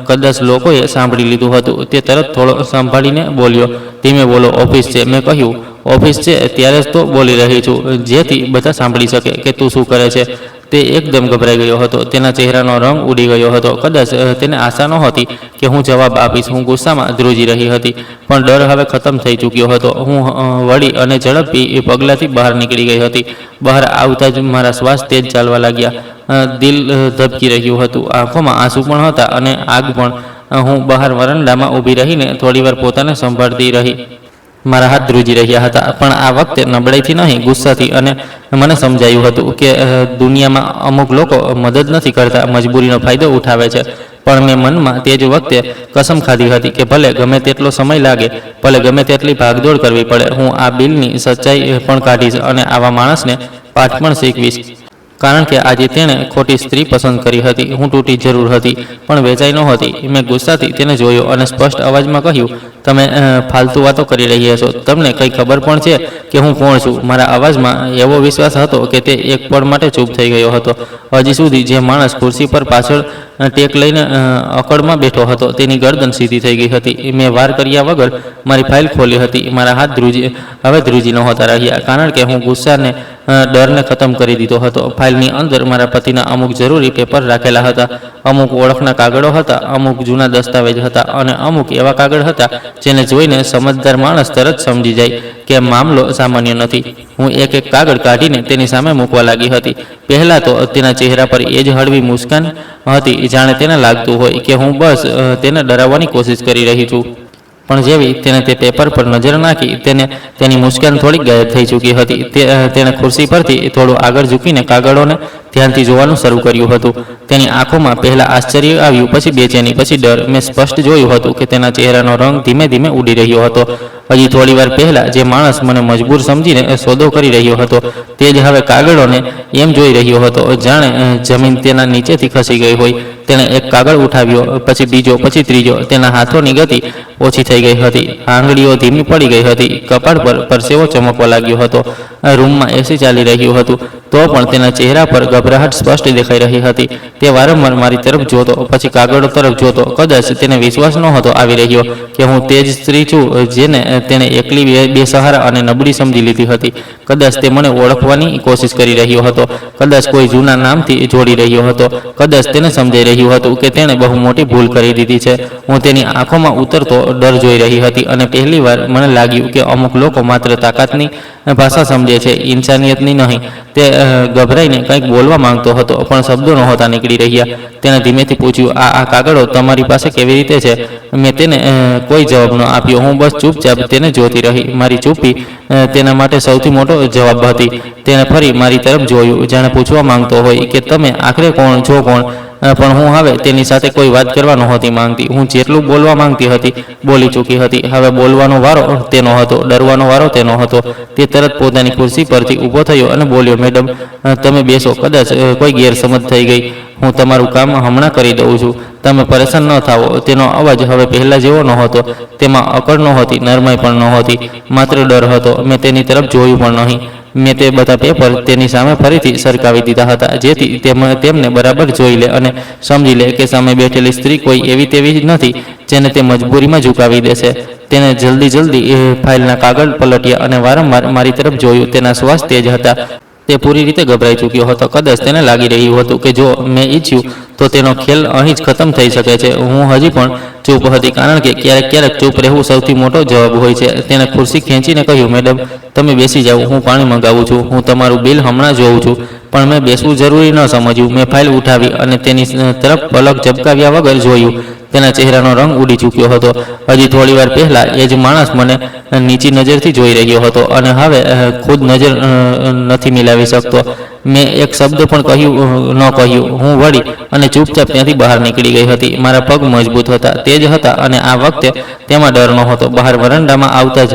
કદાચ લોકોએ સાંભળી લીધું હતું. તે તરત થોડો સંભાળીને બોલ્યો, ધીમે બોલો, ઓફિસ છે. મેં કહ્યું, ઓફિસ છે ત્યારે જ તો બોલી રહી છું, જેથી બધા સાંભળી શકે કે તું શું કરે છે. તે એકદમ ગભરાઈ ગયો હતો. તેના ચહેરાનો રંગ ઉડી ગયો હતો. કદાચ તેને આશા નહોતી કે હું જવાબ આપીશ. હું ગુસ્સામાં ધ્રુજી રહી હતી, પણ ડર હવે ખતમ થઈ ચૂક્યો હતો. હું વળી અને ઝડપી પગલાંથી બહાર નીકળી ગઈ હતી. બહાર આવતા જ મારા શ્વાસ તેજ ચાલવા લાગ્યા. દિલ ધબકી રહ્યું હતું. આંખોમાં આંસુ પણ હતા અને આગ પણ. હું બહાર વરંડામાં ઊભી રહીને થોડીવાર પોતાને સંભાળતી રહી. મારા હાથ ધ્રુજી રહ્યા હતા, પણ આ વખતે નબળાઈથી નહીં, ગુસ્સાથી. અને મને સમજાયું હતું કે દુનિયામાં અમુક લોકો મદદ નથી કરતા, મજબૂરીનો ફાયદો ઉઠાવે છે. પણ મેં મનમાં તે જ વખતે કસમ ખાધી હતી કે ભલે ગમે તેટલો સમય લાગે, ભલે ગમે તેટલી ભાગદોડ કરવી પડે, હું આ બિલની સચ્ચાઈ પણ કાઢીશ અને આવા માણસને પાઠ પણ શીખવીશ. કારણ કે આજે તેણે ખોટી સ્ત્રી પસંદ કરી હતી. હું તૂટી જરૂર હતી, પણ વેચાઈ નહોતી. મેં ગુસ્સાથી તેને જોયો અને સ્પષ્ટ અવાજમાં કહ્યું, તમે ફાલતુ વાતો કરી રહ્યા છો. તમને કંઈ ખબર પણ છે કે હું કોણ છું? મારા અવાજમાં એવો વિશ્વાસ હતો કે તે એક પળ માટે ચૂપ થઈ ગયો હતો. હજી સુધી જે માણસ ખુરશી પર પાછળ ટેક લઈને અકળમાં બેઠો હતો, તેની ગરદન સીધી થઈ ગઈ હતી. મેં વાર કર્યા વગર મારી ફાઇલ ખોલી હતી. મારા હાથ હવે ધ્રુજી નહોતા રહ્યા, કારણ કે હું ગુસ્સાને ડરને ખતમ કરી દીધો હતો. ફાઇલની અંદર મારા પતિના અમુક જરૂરી પેપર રાખેલા હતા, અમુક ઓળખના કાગળો હતા, અમુક જૂના દસ્તાવેજ હતા અને અમુક એવા કાગળ હતા જેને જોઈને સમજદાર માણસ તરત સમજી જાય કે મામલો સામાન્ય નથી. હું એક એક કાગળ કાઢીને તેની સામે મૂકવા લાગી હતી. પહેલાં તો તેના ચહેરા પર એ જ હળવી મુસ્કાન હતી, જાણે તેને લાગતું હોય કે હું બસ તેને ડરાવવાની કોશિશ કરી રહી છું. પણ જેવી તેને તે પેપર પર નજર નાખી, તેની મુસ્કાન થોડી ગાયબ થઈ ચૂકી હતી. તેણે ખુરશી પરથી થોડું આગળ ઝૂકીને કાગળોને ધ્યાનથી જોવાનું શરૂ કર્યું હતું. તેની આંખોમાં પહેલાં આશ્ચર્ય આવ્યું, પછી બેચેની, પછી ડર. મેં સ્પષ્ટ જોયું હતું કે તેના ચહેરાનો રંગ ધીમે ધીમે ઉડી રહ્યો હતો. હજી થોડી વાર પહેલાં જે માણસ મને મજબૂર સમજીને સોદો કરી રહ્યો હતો, તે જ હવે કાગળોને એમ જોઈ રહ્યો હતો જાણે જમીન તેના નીચેથી ખસી ગઈ હોય. તેણે એક કાગળ ઉઠાવ્યો, પછી બીજો, પછી ત્રીજો. તેના હાથોની ગતિ ઓછી થઈ ગઈ હતી, આંગળીઓ ધીમી પડી ગઈ હતી, કપાળ પર પરસેવો ચમકવા લાગ્યો હતો. રૂમમાં એસી ચાલી રહ્યું હતું, તો પણ તેના ચહેરા પર ગભરાહટ સ્પષ્ટ દેખાઈ રહી હતી. તે વારંવાર મારી તરફ જોતો, પછી કાગળો તરફ જોતો. કદાચ તેને વિશ્વાસ નહોતો આવી રહ્યો કે હું તે જ સ્ત્રી છું જેને તેણે એકલી બેસહારા અને નબળી સમજી લીધી હતી. કદાચ તે મને ઓળખવાની કોશિશ કરી રહ્યો હતો, કદાચ કોઈ જૂના નામથી જોડી રહ્યો હતો, કદાચ તેને સમજાઈ રહ્યું હતું કે તેણે બહુ મોટી ભૂલ કરી દીધી છે. હું તેની આંખોમાં ઉતરતો ડર જોઈ રહી હતી અને પહેલીવાર મને લાગ્યું કે અમુક લોકો માત્ર તાકાતની ભાષા સમજે છે, ઇન્સાનિયતની નહીં. તે ગભરાઈને કંઈક બોલવા માંગતો હતો, પણ શબ્દો નહોતા નીકળી રહ્યા. તેણે ધીમેથી પૂછ્યું, આ કાગળો તમારી પાસે કેવી રીતે છે? મેં તેને કોઈ જવાબ ન આપ્યો. હું બસ ચૂપચાપ તેને જોતી રહી. મારી ચૂપ્પી તેના માટે સૌથી મોટો જવાબ હતી. તેણે ફરી મારી તરફ જોયું, જાણે પૂછવા માંગતો હોય કે તમે આખરે કોણ છો, કોણ? પણ હું હવે તેની સાથે કોઈ વાત કરવા નહોતી માંગતી. હું જેટલું બોલવા માંગતી હતી બોલી ચૂકી હતી. હવે બોલવાનો વારો તેનો હતો, ડરવાનો વારો તેનો હતો. તે તરત પોતાની ખુરશી પરથી ઊભો થયો અને બોલ્યો, મેડમ તમે બેસો. કદાચ કોઈ ગેરસમજ થઈ ગઈ. હું તમારું કામ હમણાં કરી દઉં છું. તમે પરેશાન ન થાવો. તેનો અવાજ હવે પહેલાં જેવો નહોતો. તેમાં અકળ નહોતી, નરમાઈ પણ નહોતી, માત્ર ડર હતો. મેં તેની તરફ જોયું પણ નહીં. મેં તે બધા પેપર તેની સામે ફરીથી સરકાવી દીધા હતા, જેથી તેમને બરાબર જોઈ લે અને સમજી લે કે સામે બેઠેલી સ્ત્રી કોઈ એવી તેવી નથી જેને તે મજબૂરીમાં ઝુકાવી દેશે. તેને જલ્દી ફાઇલના કાગળ પલટ્યા અને વારંવાર મારી તરફ જોયું. તેના શ્વાસ તેજ હતા, તે પૂરી રીતે ગભરાઈ ચૂક્યો હતો. કદાચ તેને લાગી રહ્યું હતું કે જો મેં ઈચ્છ્યું તો તેનો ખેલ અહીં જ ખતમ થઈ શકે છે. હું હજી પણ ચૂપ હતી, કારણ કે ક્યારેક ક્યારેક ચૂપ રહેવું સૌથી મોટો જવાબ હોય છે. તેણે ખુરશી ખેંચીને કહ્યું, મેડમ, તમે બેસી જાઓ, હું પાણી મંગાવું છું. હું તમારું બિલ હમણાં જોઉં છું. પણ મેં બેસવું જરૂરી ન સમજ્યું. મેં ફાઇલ ઉઠાવી અને તેની તરફ પલક ઝબકાવ્યા વગર જોયું. તેના ચહેરાનો રંગ ઉડી ચૂક્યો હતો. હજી થોડી વાર પહેલા એ જ માણસ મને નીચી નજરથી જોઈ રહ્યો હતો અને હવે ખુદ નજર નથી મિલાવી શકતો. મેં એક શબ્દ પણ કહ્યું. હું વળી અને ચૂપચાપ ત્યાંથી બહાર નીકળી ગઈ હતી. મારા પગ મજબૂત હતા, તેજ હતા અને આ વખતે તેમાં ડર નહોતો. બહાર વરંડામાં આવતા જ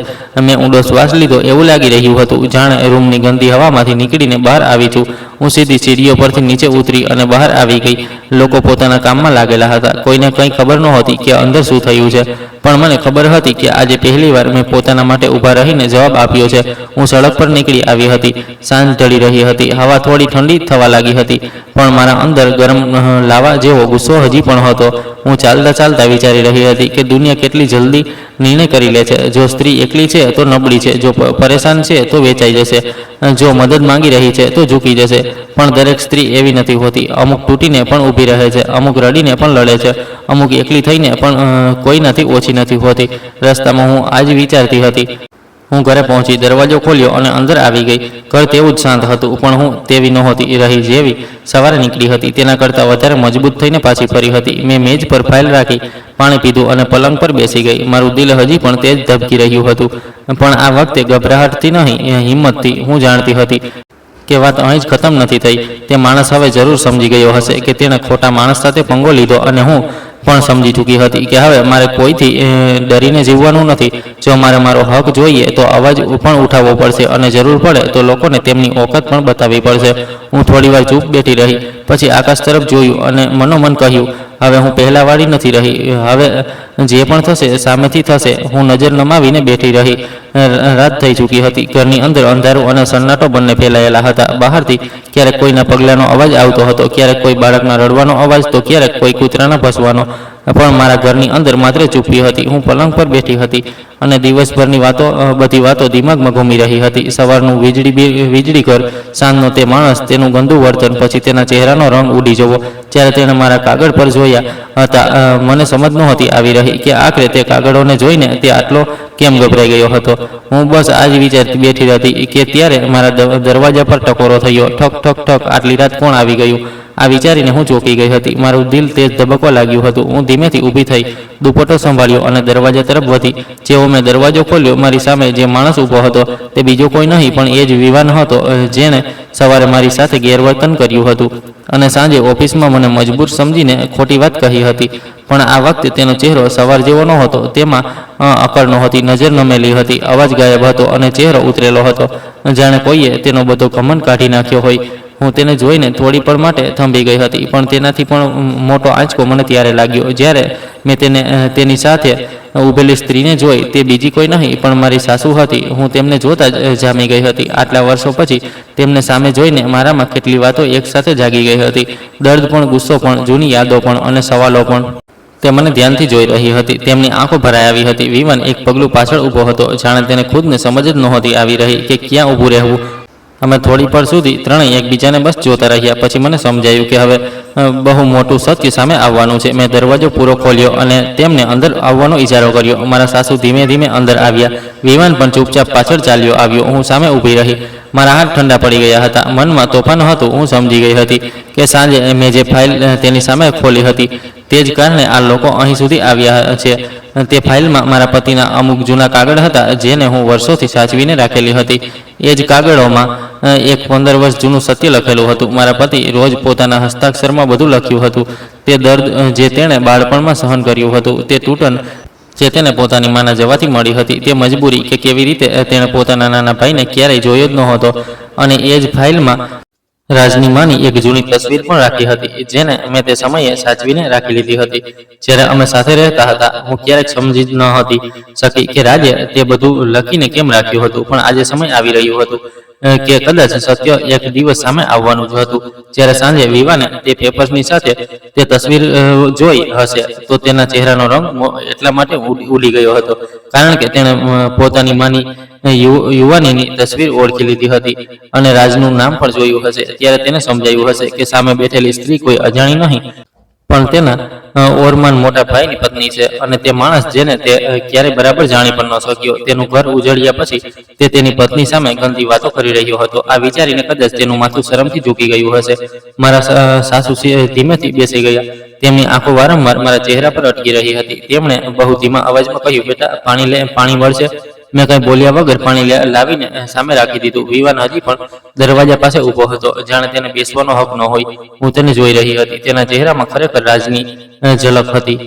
મેં ઊંડો શ્વાસ લીધો. એવું લાગી રહ્યું હતું જાણે રૂમની ગંદી હવામાંથી નીકળીને બહાર આવી છું. હું સીધી સીડીઓ પરથી નીચે ઉતરી અને બહાર આવી ગઈ. લોકો પોતાના કામમાં લાગેલા હતા. કોઈને કંઈ ખબર નહોતી કે અંદર શું થયું છે, પણ મને ખબર હતી કે આજે પહેલીવાર મેં પોતાના માટે ઊભા રહીને જવાબ આપ્યો છે. હું સડક પર નીકળી આવી હતી. સાંજ ઢળી રહી હતી. હવા થોડી ઠંડી થવા લાગી હતી, પણ મારા અંદર ગરમ લાવા જેવો ગુસ્સો હજી પણ હતો. હું ચાલતા ચાલતા વિચારી રહી હતી કે દુનિયા કેટલી જલ્દી નિર્ણય કરી લે છે. જો સ્ત્રી એકલી છે તો નબળી છે, જો પરેશાન છે તો વેચાઈ જશે, જો મદદ માંગી રહી છે તો ઝૂકી જશે. પણ દરેક સ્ત્રી એવી નથી હોતી. અમુક તૂટીને પણ ઊભી રહે છે, અમુક રડીને પણ લડે છે, અમુક એકલી થઈને પણ કોઈનાથી ઓછી નથી હોતી. રસ્તામાં હું આ જ વિચારતી હતી. હું ઘરે પહોંચી, દરવાજો ખોલ્યો અને અંદર આવી ગઈ. ઘર તેવું જ શાંત હતું, પણ હું તેવી નહોતી રહી જેવી સવારે નીકળી હતી. તેના કરતાં વધારે મજબૂત થઈને પાછી ફરી હતી. મેં મેજ પર ફાઇલ રાખી, પાણી પીધું અને પલંગ પર બેસી ગઈ. મારું દિલ હજી પણ તેજ ધબકી રહ્યું હતું, પણ આ વખતે ગભરાહટથી નહીં, હિંમતથી. હું જાણતી હતી કે વાત અહીં જ ખતમ નથી થઈ. તે માણસ હવે જરૂર સમજી ગયો હશે કે તેણે ખોટા માણસ સાથે પંગો લીધો, અને હું પણ સમજી ચૂકી હતી કે હવે મારે કોઈથી ડરીને જીવવાનું નથી. જો મારે મારો હક જોઈએ તો અવાજ પણ ઉઠાવવો પડશે, અને જરૂર પડે તો લોકોને તેમની ઓકાત પણ બતાવવી પડશે. હું થોડીવાર ચૂપ બેઠી રહી, પછી આકાશ તરફ જોયું અને મનોમન કહ્યું, હવે હું પહેલાંવાળી નથી રહી. હવે જે પણ થશે સામેથી થશે. હું નજર નમાવીને બેઠી રહી. રાત થઈ ચૂકી હતી. ઘરની અંદર અંધારું અને સન્નાટો બંને ફેલાયેલા હતા. બહારથી ક્યારેક કોઈના પગલાંનો અવાજ આવતો હતો, ક્યારેક કોઈ બાળકના રડવાનો અવાજ, તો ક્યારેક કોઈ કૂતરાના ભસવાનો. પણ મારા ઘરની અંદર માત્ર ચૂપી હતી. હું પલંગ પર બેઠી હતી અને દિવસભરની બધી વાતો દિમાગમાં ઘૂમી રહી હતી. સવારનું વીજળી ઘર, સાંજનો તે માણસ, તેનું ગંદુ વર્તન, પછી તેના ચહેરાનો રંગ ઉડી જવો જ્યારે તેણે મારા કાગળ પર જોયા હતા. મને સમજ નહોતી આવી રહી કે આખરે તે કાગળોને જોઈને તે આટલો કેમ ગભરાઈ ગયો હતો. હું બસ આ જ વિચારતી બેઠી હતી કે ત્યારે મારા દરવાજા પર ટકોરો થયો. ઠક ઠક ઠક. આટલી રાત કોણ આવી ગયું? આ વિચારીને હું ચોંકી ગઈ હતી. મારું દિલ તેજ ધબકવા લાગ્યું હતું. હું ધીમેથી ઊભી થઈ, દુપટ્ટો સંભાળ્યો અને દરવાજા તરફ વધી. જેવો મેં દરવાજો ખોલ્યો, મારી સામે જે માણસ ઊભો હતો તે બીજો કોઈ નહીં પણ એ જ વિવાન હતો જેણે સવારે મારી સાથે ગેરવર્તન કર્યું હતું અને સાંજે ઓફિસમાં મને મજબૂર સમજીને ખોટી વાત કહી હતી. પણ આ વખતે તેનો ચહેરો સવાર જેવો નહોતો. તેમાં અકળ નહોતી, નજર નમેલી હતી, અવાજ ગાયબ હતો અને ચહેરો ઉતરેલો હતો, જાણે કોઈએ તેનો બધો ઘમંડ કાઢી નાખ્યો હોય. હું તેને જોઈને થોડી પળ માટે થંભી ગઈ હતી, પણ તેનાથી પણ મોટો આંચકો મને ત્યારે લાગ્યો જ્યારે મેં તેની સાથે ઊભેલી સ્ત્રીને જોઈ. તે બીજી કોઈ નહીં પણ મારી સાસુ હતી. હું તેમને જોતા જ જામી ગઈ હતી. આટલા વર્ષો પછી તેમને સામે જોઈને મારામાં કેટલી વાતો એકસાથે જાગી ગઈ હતી. દર્દ પણ, ગુસ્સો પણ, જૂની યાદો પણ અને સવાલો પણ. તે મને ધ્યાનથી જોઈ રહી હતી. તેમની આંખો ભરાઈ આવી હતી. વિવાન એક પગલું પાછળ ઊભો હતો, જાણે તેને ખુદને સમજ જ નહોતી આવી રહી કે ક્યાં ઊભું રહેવું. અમે થોડી પળ સુધી ત્રણેય એકબીજાને બસ જોતા રહ્યા. પછી મને સમજાયું કે હવે બહુ મોટું સત્ય સામે આવવાનું છે. મેં દરવાજો પૂરો ખોલ્યો અને તેમને અંદર આવવાનો ઈશારો કર્યો. મારા સાસુ ધીમે ધીમે અંદર આવ્યા. વિવાન પણ ચૂપચાપ પાછળ ચાલ્યો આવ્યો. હું સામે ઊભી રહી. મારા હાથ ઠંડા પડી ગયા હતા. મનમાં તોફાન હતું. હું સમજી ગઈ હતી કે સાંજે મેં જે ફાઇલ તેની સામે ખોલી હતી તે જ કારણે આ લોકો અહીં સુધી આવ્યા છે. તે ફાઇલમાં મારા પતિના અમુક જૂના કાગળ હતા જેને હું વર્ષોથી સાચવીને રાખેલી હતી. એ જ કાગળોમાં એક 15 વર્ષ જૂનું સત્ય લખેલું હતું. મારા પતિ રોજ પોતાના હસ્તાક્ષરમાં બધું લખ્યું હતું. તે દર્દ જે તેણે બાળપણમાં સહન કર્યું હતું, તે તૂટન જે તેને પોતાની માના જવાથી મળી હતી, તે મજબૂરી કે કેવી રીતે તેણે પોતાના નાના ભાઈને ક્યારેય જોયો જ નહોતો. અને એ જ ફાઇલમાં રાજની માની એક જૂની તસવીર પણ રાખી હતી જેને મેં તે સમયે સાચવીને રાખી લીધી હતી જ્યારે અમે સાથે રહેતા હતા. હું ક્યારેક સમજી જ ન હતી શકી કે રાજે તે બધું લખીને કેમ રાખ્યું હતું, પણ આજે સમય આવી રહ્યું હતું કે કદાચ સત્ય એક દિવસ સામે આવવાનું જ હતું. જ્યારે સાંજે વિવાને તે પેપર્સની સાથે તે તસવીર જોઈ હશે તો તેના ચહેરાનો રંગ એટલા માટે ઉડી ગયો હતો કારણ કે તેણે પોતાની માની યુવાનીની તસવીર ઓળખી લીધી હતી અને રાજનું નામ પણ જોયું હશે. ત્યારે તેને સમજાયું હશે કે સામે બેઠેલી સ્ત્રી કોઈ અજાણી નહીં, પણ તેના ઓરમાન મોટા ભાઈની પત્ની છે. અને તે માણસ જેને તે ક્યારેય બરાબર જાણી પણ ન શક્યો, તેનું ઘર ઉજળ્યા પછી તે તેની પત્ની સામે ગંદી વાતો કરી રહ્યો હતો. આ વિચારીને કદાચ તેનું માથું શરમથી ઝૂકી ગયું હશે. મારા સાસુ ધીમેથી બેસી ગયા. તેમની આંખો વારંવાર મારા ચહેરા પર અટકી રહી હતી. તેમણે બહુ ધીમા અવાજમાં કહ્યું, બેટા પાણી મળશે? મેં કંઈ બોલ્યા વગર પાણી લાવીને સામે રાખી દીધું. વિવાન હજી પણ દરવાજા પાસે ઊભો હતો, જાણે તેને બેસવાનો હક ન હોય. હું તેને જોઈ રહી હતી. તેના ચહેરામાં ખરેખર રાજની ઝલક હતી.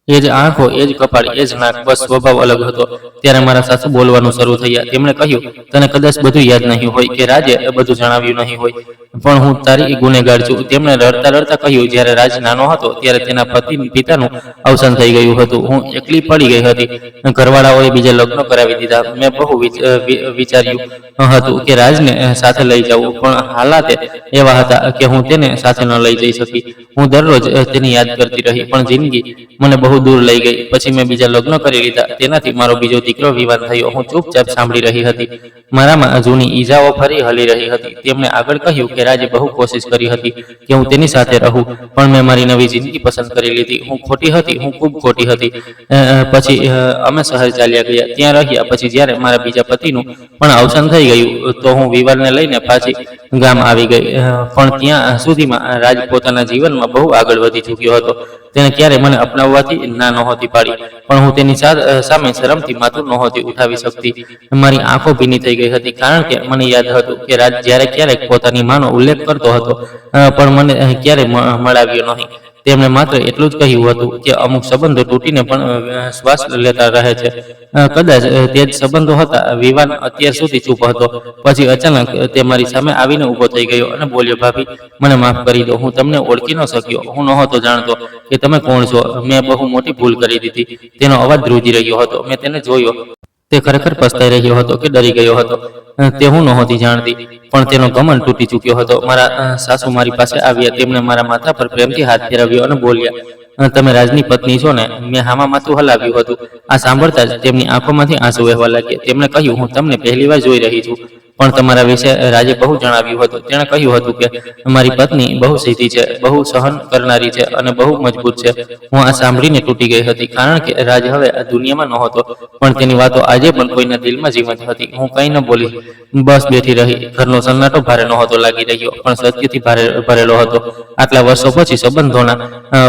એ જ આંખો, એ જ કપાળ, એ જ નાક, બસ સ્વભાવ અલગ હતો. ત્યારે મારા સાસુ બોલવાનું શરૂ થયા. તેમણે કહ્યું, તને કદાચ બધું યાદ નહીં હોય કે રાજે બધું જણાવ્યું નહીં હોય, પણ હું તારી ગુનેગાર છું. તેમણે રડતા રડતા કહ્યું, જ્યારે રાજ નાનો હતો ત્યારે તેના પિતાનું અવસાન થઈ ગયું હતું. હું એકલી પડી ગઈ હતી. ઘરવાળાઓએ બીજા લગ્ન કરાવી દીધા. મેં બહુ વિચાર્યું હતું કે રાજને સાથે લઈ જવું, પણ હાલાતે એવા હતા કે હું તેને સાથે ન લઈ જઈ શકી. હું દરરોજ તેને યાદ કરતી રહી, પણ જિંદગી મને બહુ દૂર લઈ ગઈ. પછી મેં બીજા લગ્ન કરી લીધા. તેનાથી મારો બીજો દીકરો વિવાન થયો. હું ચૂપચાપ સાંભળી રહી હતી. મારામાં જૂની ઈજાઓ ફરી હલી રહી હતી. તેમણે આગળ કહ્યું કે રાજે બહુ કોશિશ કરી હતી કે હું તેની સાથે રહું, પણ મેં મારી નવી જિંદગી પસંદ કરી લીધી. હું ખોટી હતી, હું ખૂબ ખોટી હતી. પછી અમે શહેર ચાલ્યા ગયા, ત્યાં રહ્યા. પછી જ્યારે મારા બીજા પતિનું પણ અવસાન થઈ ગયું તો હું વિવાનને લઈને પાછી ગામ આવી ગઈ. પણ ત્યાં સુધીમાં રાજ પોતાના જીવનમાં બહુ આગળ વધી ચૂક્યો હતો. તેને ક્યારે મને અપનાવવાથી ના નહોતી પાડી, પણ હું તેની સામે શરમથી માથું નહોતી ઉઠાવી શકતી. મારી આંખો ભીની થઈ ગઈ હતી, કારણ કે મને યાદ હતું કે રાજ ક્યારેક પોતાની માનો ઉલ્લેખ કરતો હતો, પણ મને ક્યારે મળાવ્યો નહીં. તેમણે માત્ર એટલું જ કહ્યું હતું કે અમુક સંબંધો તૂટીને પણ શ્વાસ લેતા રહે છે. કદાચ તે જ સંબંધો હતા. વિવાન અત્યાર સુધી ચૂપ હતો. પછી અચાનક તે મારી સામે આવીને ઊભો થઈ ગયો અને બોલ્યો, ભાભી, મને માફ કરી દો. હું તમને ઓળખી ન શક્યો. હું નહોતો જાણતો કે તમે કોણ છો. મેં બહુ મોટી ભૂલ કરી દીધી. તેનો અવાજ ધ્રુજી રહ્યો હતો. મેં તેને જોયો. તે ખરેખર પસ્તાઈ રહ્યો હતો કે ડરી ગયો હતો તે હું નહોતી જાણતી, પણ તેનો ઘમંડ તૂટી ચૂક્યો હતો. મારા સાસુ મારી પાસે આવ્યા. તેમણે મારા માથા પર પ્રેમથી હાથ ફેરવ્યો અને બોલ્યા, તમે રાજની પત્ની છો ને? મેં હામાં માથું હલાવ્યું હતું. આ સાંભળતા જ તેમની આંખોમાંથી આંસુ વહેવા લાગ્યા. તેમણે કહ્યું, હું તમને પહેલીવાર જોઈ રહી છું, પણ તમારા વિશે રાજે બહુ જણાવ્યું હતું. તેણે કહ્યું હતું કે મારી પત્ની બહુ સીધી છે, બહુ સહન કરનારી છે અને બહુ મજબૂત છે. હું આ સાંભળીને તૂટી ગઈ હતી, કારણ કે રાજ હવે આ દુનિયામાં નહોતો, પણ તેની વાતો આજે પણ કોઈના દિલમાં જીવંત હતી. હું કંઈ ન બોલી, બસ બેઠી રહી. ઘરનો સન્નાટો ભારે નહોતો લાગી રહ્યો, પણ સત્યથી ભરેલો હતો. આટલા વર્ષો પછી સંબંધોના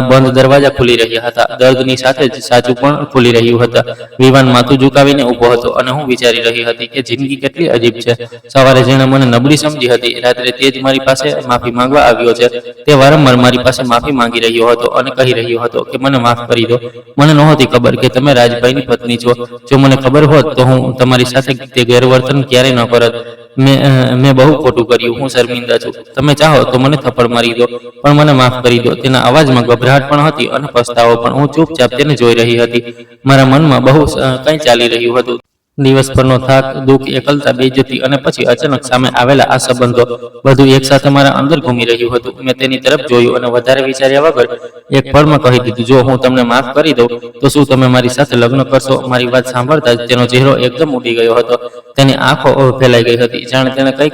બંધ દરવાજા ખુલી રહ્યા હતા. દર્દની સાથે જ સાચું પણ ખુલી રહ્યું હતા. વિવાન માથું ઝુકાવીને ઊભો હતો અને હું વિચારી રહી હતી કે જિંદગી કેટલી અજીબ છે. સવારે જેણે મને નબળી સમજી હતી, રાત્રે તે જ મારી પાસે માફી માંગવા આવ્યો છે. તે વારંવાર મારી પાસે માફી માંગી રહ્યો હતો અને કહી રહ્યો હતો કે મને માફ કરી દો. મને નહોતી ખબર કે તમે રાજભાઈની પત્ની છો. જો મને ખબર હોત તો હું તમારી સાથે તે ગેરવર્તન ક્યારેય ન કરત. મેં બહુ ખોટું કર્યું. હું શર્મિંદા છું. તમે ચાહો તો મને થપ્પડ મારી દો, પણ મને માફ કરી દો. તેના અવાજમાં ગભરાટ પણ હતી અને પસ્તાવો પણ. હું ચૂપચાપ તેને જોઈ રહી હતી. મારા મનમાં બહુ કંઈ ચાલી રહ્યું હતું. દિવસ પરનો થાક, દુઃખ, એકલતા, બેઇજ્જતી અને પછી અચાનક સામે આવેલા આ સંબંધો, બધું એકસાથે મારા અંદર ઘૂમી રહ્યું હતું. મેં તેની તરફ જોયું અને વધારે વિચાર્યા વગર એક પળમાં કહી દીધું, જો હું તમને માફ કરી દઉં તો શું તમે મારી સાથે લગ્ન કરશો? મારી વાત સાંભળતા જ તેનો ચહેરો એકદમ ઉડી ગયો હતો. તેની આંખો ફેલાઈ ગઈ હતી, જાણે તેને કંઈક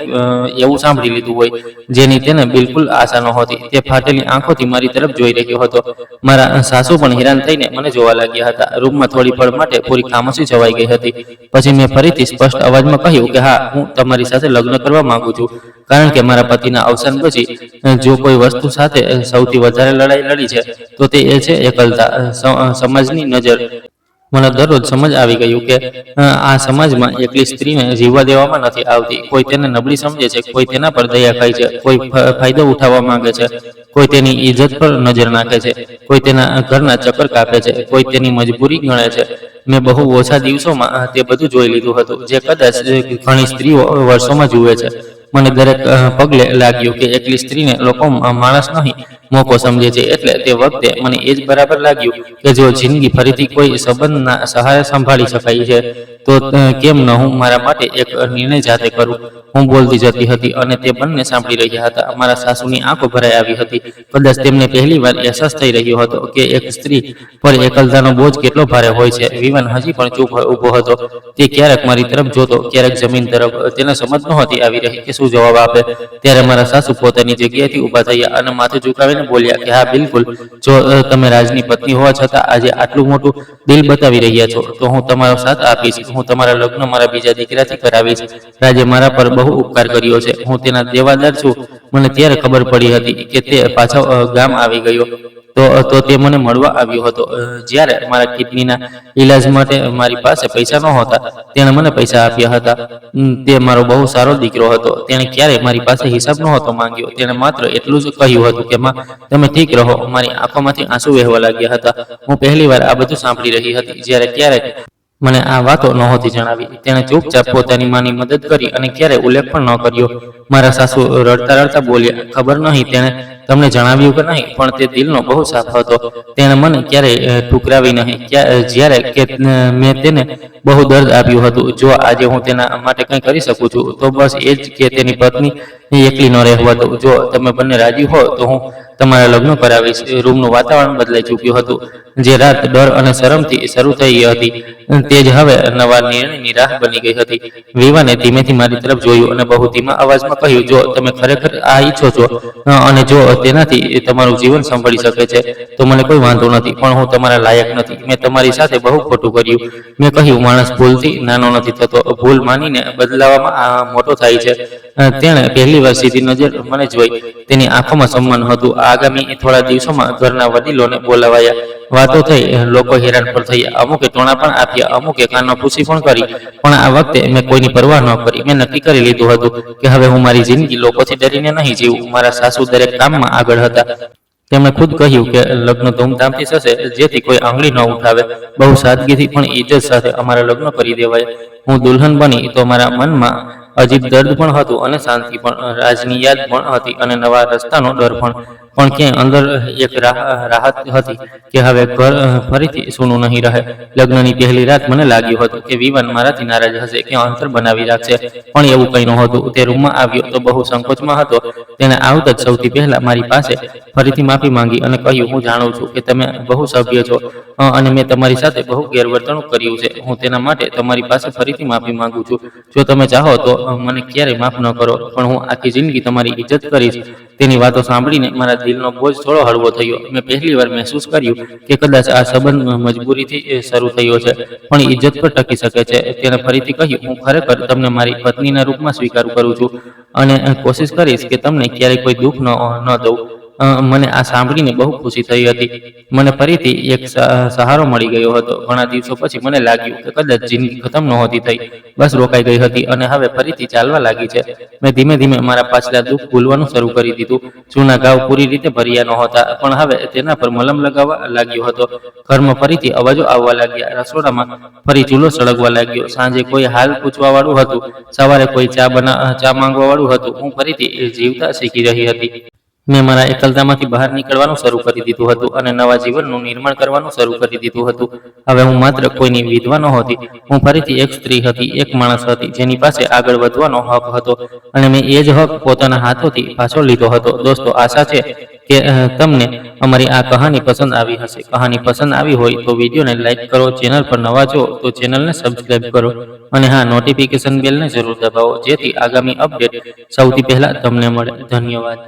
એવું સાંભળી લીધું હોય જેની તેને બિલકુલ આશા નહોતી. તે ફાટેલી આંખોથી મારી તરફ જોઈ રહ્યો હતો. મારા સાસુ પણ હેરાન થઈને મને જોવા લાગ્યા હતા. રૂમમાં થોડી પળ માટે પૂરી ખામોશી છવાઈ ગઈ હતી. પછી મેં ફરીથી સ્પષ્ટ અવાજમાં કહ્યું કે હા, હું તમારી સાથે લગ્ન કરવા માંગુ છું, કારણ કે મારા પતિના અવસાન પછી જો કોઈ વસ્તુ સાથે સૌથી વધારે લડાઈ લડી છે તો તે એ છે એકલતા. સમાજની નજર. મને દરરોજ સમજ આવી ગયું કે આ સમાજમાં એકલી સ્ત્રીને જીવવા દેવામાં નથી આવતી. કોઈ તેને નબળી સમજે છે, કોઈ તેના પર દયા ખાય છે, કોઈ ફાયદો ઉઠાવવા માંગે છે, કોઈ તેની ઇજ્જત પર નજર નાખે છે, કોઈ તેના ઘરના ચક્કર કાપે છે, કોઈ તેની મજબૂરી ગણે છે. મેં બહુ ઓછા દિવસોમાં તે બધું જોઈ લીધું હતું, જે કદાચ ઘણી સ્ત્રીઓ વર્ષોમાં જુએ છે. મને દરેક પગલે લાગ્યું કે એકલી સ્ત્રીને લોકો માણસ નહીં મોકો સમજે છે. એટલે તે વખતે મને એ જ બરાબર લાગ્યું કે જો જિંદગી ફરીથી કોઈ સંબંધના સહારે સંભાળી શકાય છે તો કેમ ન હું મારા માટે એક નિર્ણય જાતે કરું. હું બોલતી જતી હતી અને તે બંને સાંભળી રહ્યા હતા. મારા સાસુની આંખો ભરાઈ આવી હતી. કદાચ તેમને પહેલી વાર અહેસાસ થઈ રહ્યો હતો કે એક સ્ત્રી પર એકલતાનો બોજ કેટલો ભારે હોય છે. વિવાન હજી પણ ચૂપ ઊભો હતો. તે ક્યારેક મારી તરફ જોતો, ક્યારેક જમીન તરફ. તેને સમજ નહોતી આવી રહી કે શું જવાબ આપે. ત્યારે મારા સાસુ પોતાની જગ્યાએથી ઊભા થયા અને માથું ઝુકાવીને બોલ્યા કે હા બિલકુલ, જો તમે રાજની પત્ની હોવા છતાં આજે આટલું મોટું દિલ બતાવી રહ્યા છો તો હું તમારો સાથ આપીશ. હું તમારા લગ્ન મારા બીજા દીકરાથી કરાવીશ. રાજે મારા પર બહુ ઉપકાર કર્યો છે. હું તેના દેવાદાર છું. મને ત્યારે ખબર પડી હતી કે તે પાછો ગામ આવી ગયો તો તે મને મળવા આવ્યો હતો. જ્યારે મારા કિડનીના ઈલાજ માટે મારી પાસે પૈસા નહોતા, તેણે મને પૈસા આપ્યા હતા. તે મારો બહુ સારો દીકરો હતો. તેણે ક્યારેય મારી પાસે હિસાબ નહોતો માંગ્યો. તેણે માત્ર એટલું જ કહ્યું હતું કે માં, તમે ઠીક રહો. મારી આંખોમાંથી આંસુ વહેવા લાગ્યા હતા. હું પહેલી વાર આ બધું સાંભળી રહી હતી. જ્યારે ક્યારેક મને આ વાતો નહોતી જણાવી. તેણે ચૂપચાપ પોતાની માની મદદ કરી અને ક્યારેય ઉલ્લેખ પણ ન કર્યો. મારા સાસુ રડતા રડતા બોલ્યા, ખબર નહીં તેણે તમને જણાવ્યું કે નહીં, પણ તે દિલનો બહુ સાફ હતો. તેણે મને ક્યારેય ઠુકરાવી નહીં. જ્યારે કે મેં તેને બહુ દર્દ આપ્યું હતું. જો આજે હું તેના માટે કંઈ કરી શકું છું તો બસ એ જ કે તેની પત્ની એકલી ન રહેવા દઉં. જો તમે બંને રાજી હો તો હું તમારા લગ્ન કરાવીશ. રૂમનું વાતાવરણ બદલાઈ ચૂક્યું હતું. જે રાત ડર અને શરમથી શરૂ થઈ હતી તે જ હવે નવા નિર્ણયની રાહ બની ગઈ હતી. વિવાને ધીમેથી મારી તરફ જોયું અને બહુ ધીમા અવાજમાં કહ્યું, જો તમે ખરેખર આ ઈચ્છો છો અને જો તેનાથી તમારું જીવન સંભળી શકે છે તો મને કોઈ વાંધો નથી, પણ હું તમારા લાયક નથી. મેં તમારી સાથે બહુ ખોટું કર્યું. મેં કહ્યું, માણસ ભૂલથી નાનો નથી થતો. ભૂલ માનીને બદલાવામાં મોટો થાય છે. તેણે પહેલી વાર સીધી નજર મને જોઈ. તેની આંખોમાં સન્માન હતું. આગામી થોડા દિવસોમાં ઘરના વડીલોને બોલાવાયા. વાતો થઈ. લોકો હેરાન પણ થયા. અમુકે ટોણા પણ આપ્યા, અમુકે કાનપૂછી પણ કરી. પણ આ વખતે મેં કોઈની પરવાહ ન કરી. મેં નક્કી કરી લીધું હતું કે હવે હું મારી જિંદગી લોકોથી ડરીને નહીં જીવું. મારા સાસુ દરેક કામમાં આગળ હતા. તેમણે ખુદ કહ્યું કે લગ્ન ધૂમધામથી થશે, જેથી કોઈ આંગળી ન ઉઠાવે. બહુ સાદગીથી પણ ઇજ્જત સાથે અમારા લગ્ન કરી દેવાય. હું દુલ્હન બની તો મારા મનમાં અજીબ દર્દ પણ હતું અને શાંતિ પણ. રાજની યાદ પણ હતી અને નવા રસ્તાનો ડર પણ ક્યાંય અંદર એક રાહત હતી કે હવે ઘર ફરીથી સૂનું નહીં રહે. લગ્નની પહેલી રાત મને લાગ્યું હતું કે વિવાન મારાથી નારાજ હશે, કે અંતર બનાવી રાખશે, પણ એવું કંઈ નહોતું. તે રૂમમાં આવ્યો તો બહુ સંકોચમાં હતો. તેણે આવતા જ સૌથી પહેલા મારી પાસે ફરીથી માફી માંગી અને કહ્યું, હું જાણું છું કે તમે બહુ સભ્ય છો અને મેં તમારી સાથે બહુ ગેરવર્તણૂક કર્યું છે. હું તેના માટે તમારી પાસે ફરીથી માફી માંગુ છું. જો તમે ચાહો તો મને ક્યારેય માફ ન કરો, પણ હું આખી જિંદગી તમારી ઇજ્જત કરીશ. તેની વાતો સાંભળીને મારા દિલનો બોજ થોડો હળવો થયો. મેં પહેલી વાર મહેસૂસ કર્યું કે કદાચ આ સંબંધ મજબૂરીથી શરૂ થયો છે પણ ઇજ્જત પર ટકી શકે છે. તેણે ફરીથી કહ્યું, હું ખરેખર તમને મારી પત્નીના રૂપમાં સ્વીકાર કરું છું અને કોશિશ કરીશ કે તમને ક્યારેય કોઈ દુઃખ ન દઉં. મને આ સાંભળીને બહુ ખુશી થઈ હતી. મને ફરીથી એક સહારો મળી ગયો હતો. ઘણા દિવસો પછી મને લાગ્યું કે કદાચ જિંદગી ખતમ નહોતી થઈ, બસ રોકાઈ ગઈ હતી અને હવે ફરીથી ચાલવા લાગી છે. મેં ધીમે ધીમે મારા પાછલા દુઃખ ભૂલવાનું શરૂ કરી દીધું. જૂના ઘાવ પૂરી રીતે ભર્યા નહોતા, પણ હવે તેના પર મલમ લગાવવા લાગ્યો હતો. ઘરમાં ફરીથી અવાજો આવવા લાગ્યા. રસોડામાં ફરી ચૂલો સળગવા લાગ્યો. સાંજે કોઈ હાલ પૂછવા વાળું હતું. સવારે કોઈ ચા માંગવા વાળું હતું. હું ફરીથી જીવતા શીખી રહી હતી. મેં મારા એકલતામાંથી બહાર નીકળવાનું શરૂ કરી દીધું હતું અને નવા જીવનનું નિર્માણ કરવાનું શરૂ કરી દીધું હતું. હવે હું માત્ર કોઈની વિધવા નહોતી. હું ફરીથી એક સ્ત્રી હતી, એક માણસ હતી જેની પાસે આગળ વધવાનો હક હતો અને મેં એ જ હક પોતાના હાથોથી પાછો લીધો હતો. દોસ્તો, આશા છે કે તમને અમારી આ કહાની પસંદ આવી હશે. કહાની પસંદ આવી હોય તો વિડીયોને લાઈક કરો, ચેનલ પર નવા છો તો ચેનલને સબસ્ક્રાઈબ કરો અને હા, નોટિફિકેશન બેલને જરૂર દબાવો જેથી આગામી અપડેટ સૌથી પહેલા તમને મળે. ધન્યવાદ.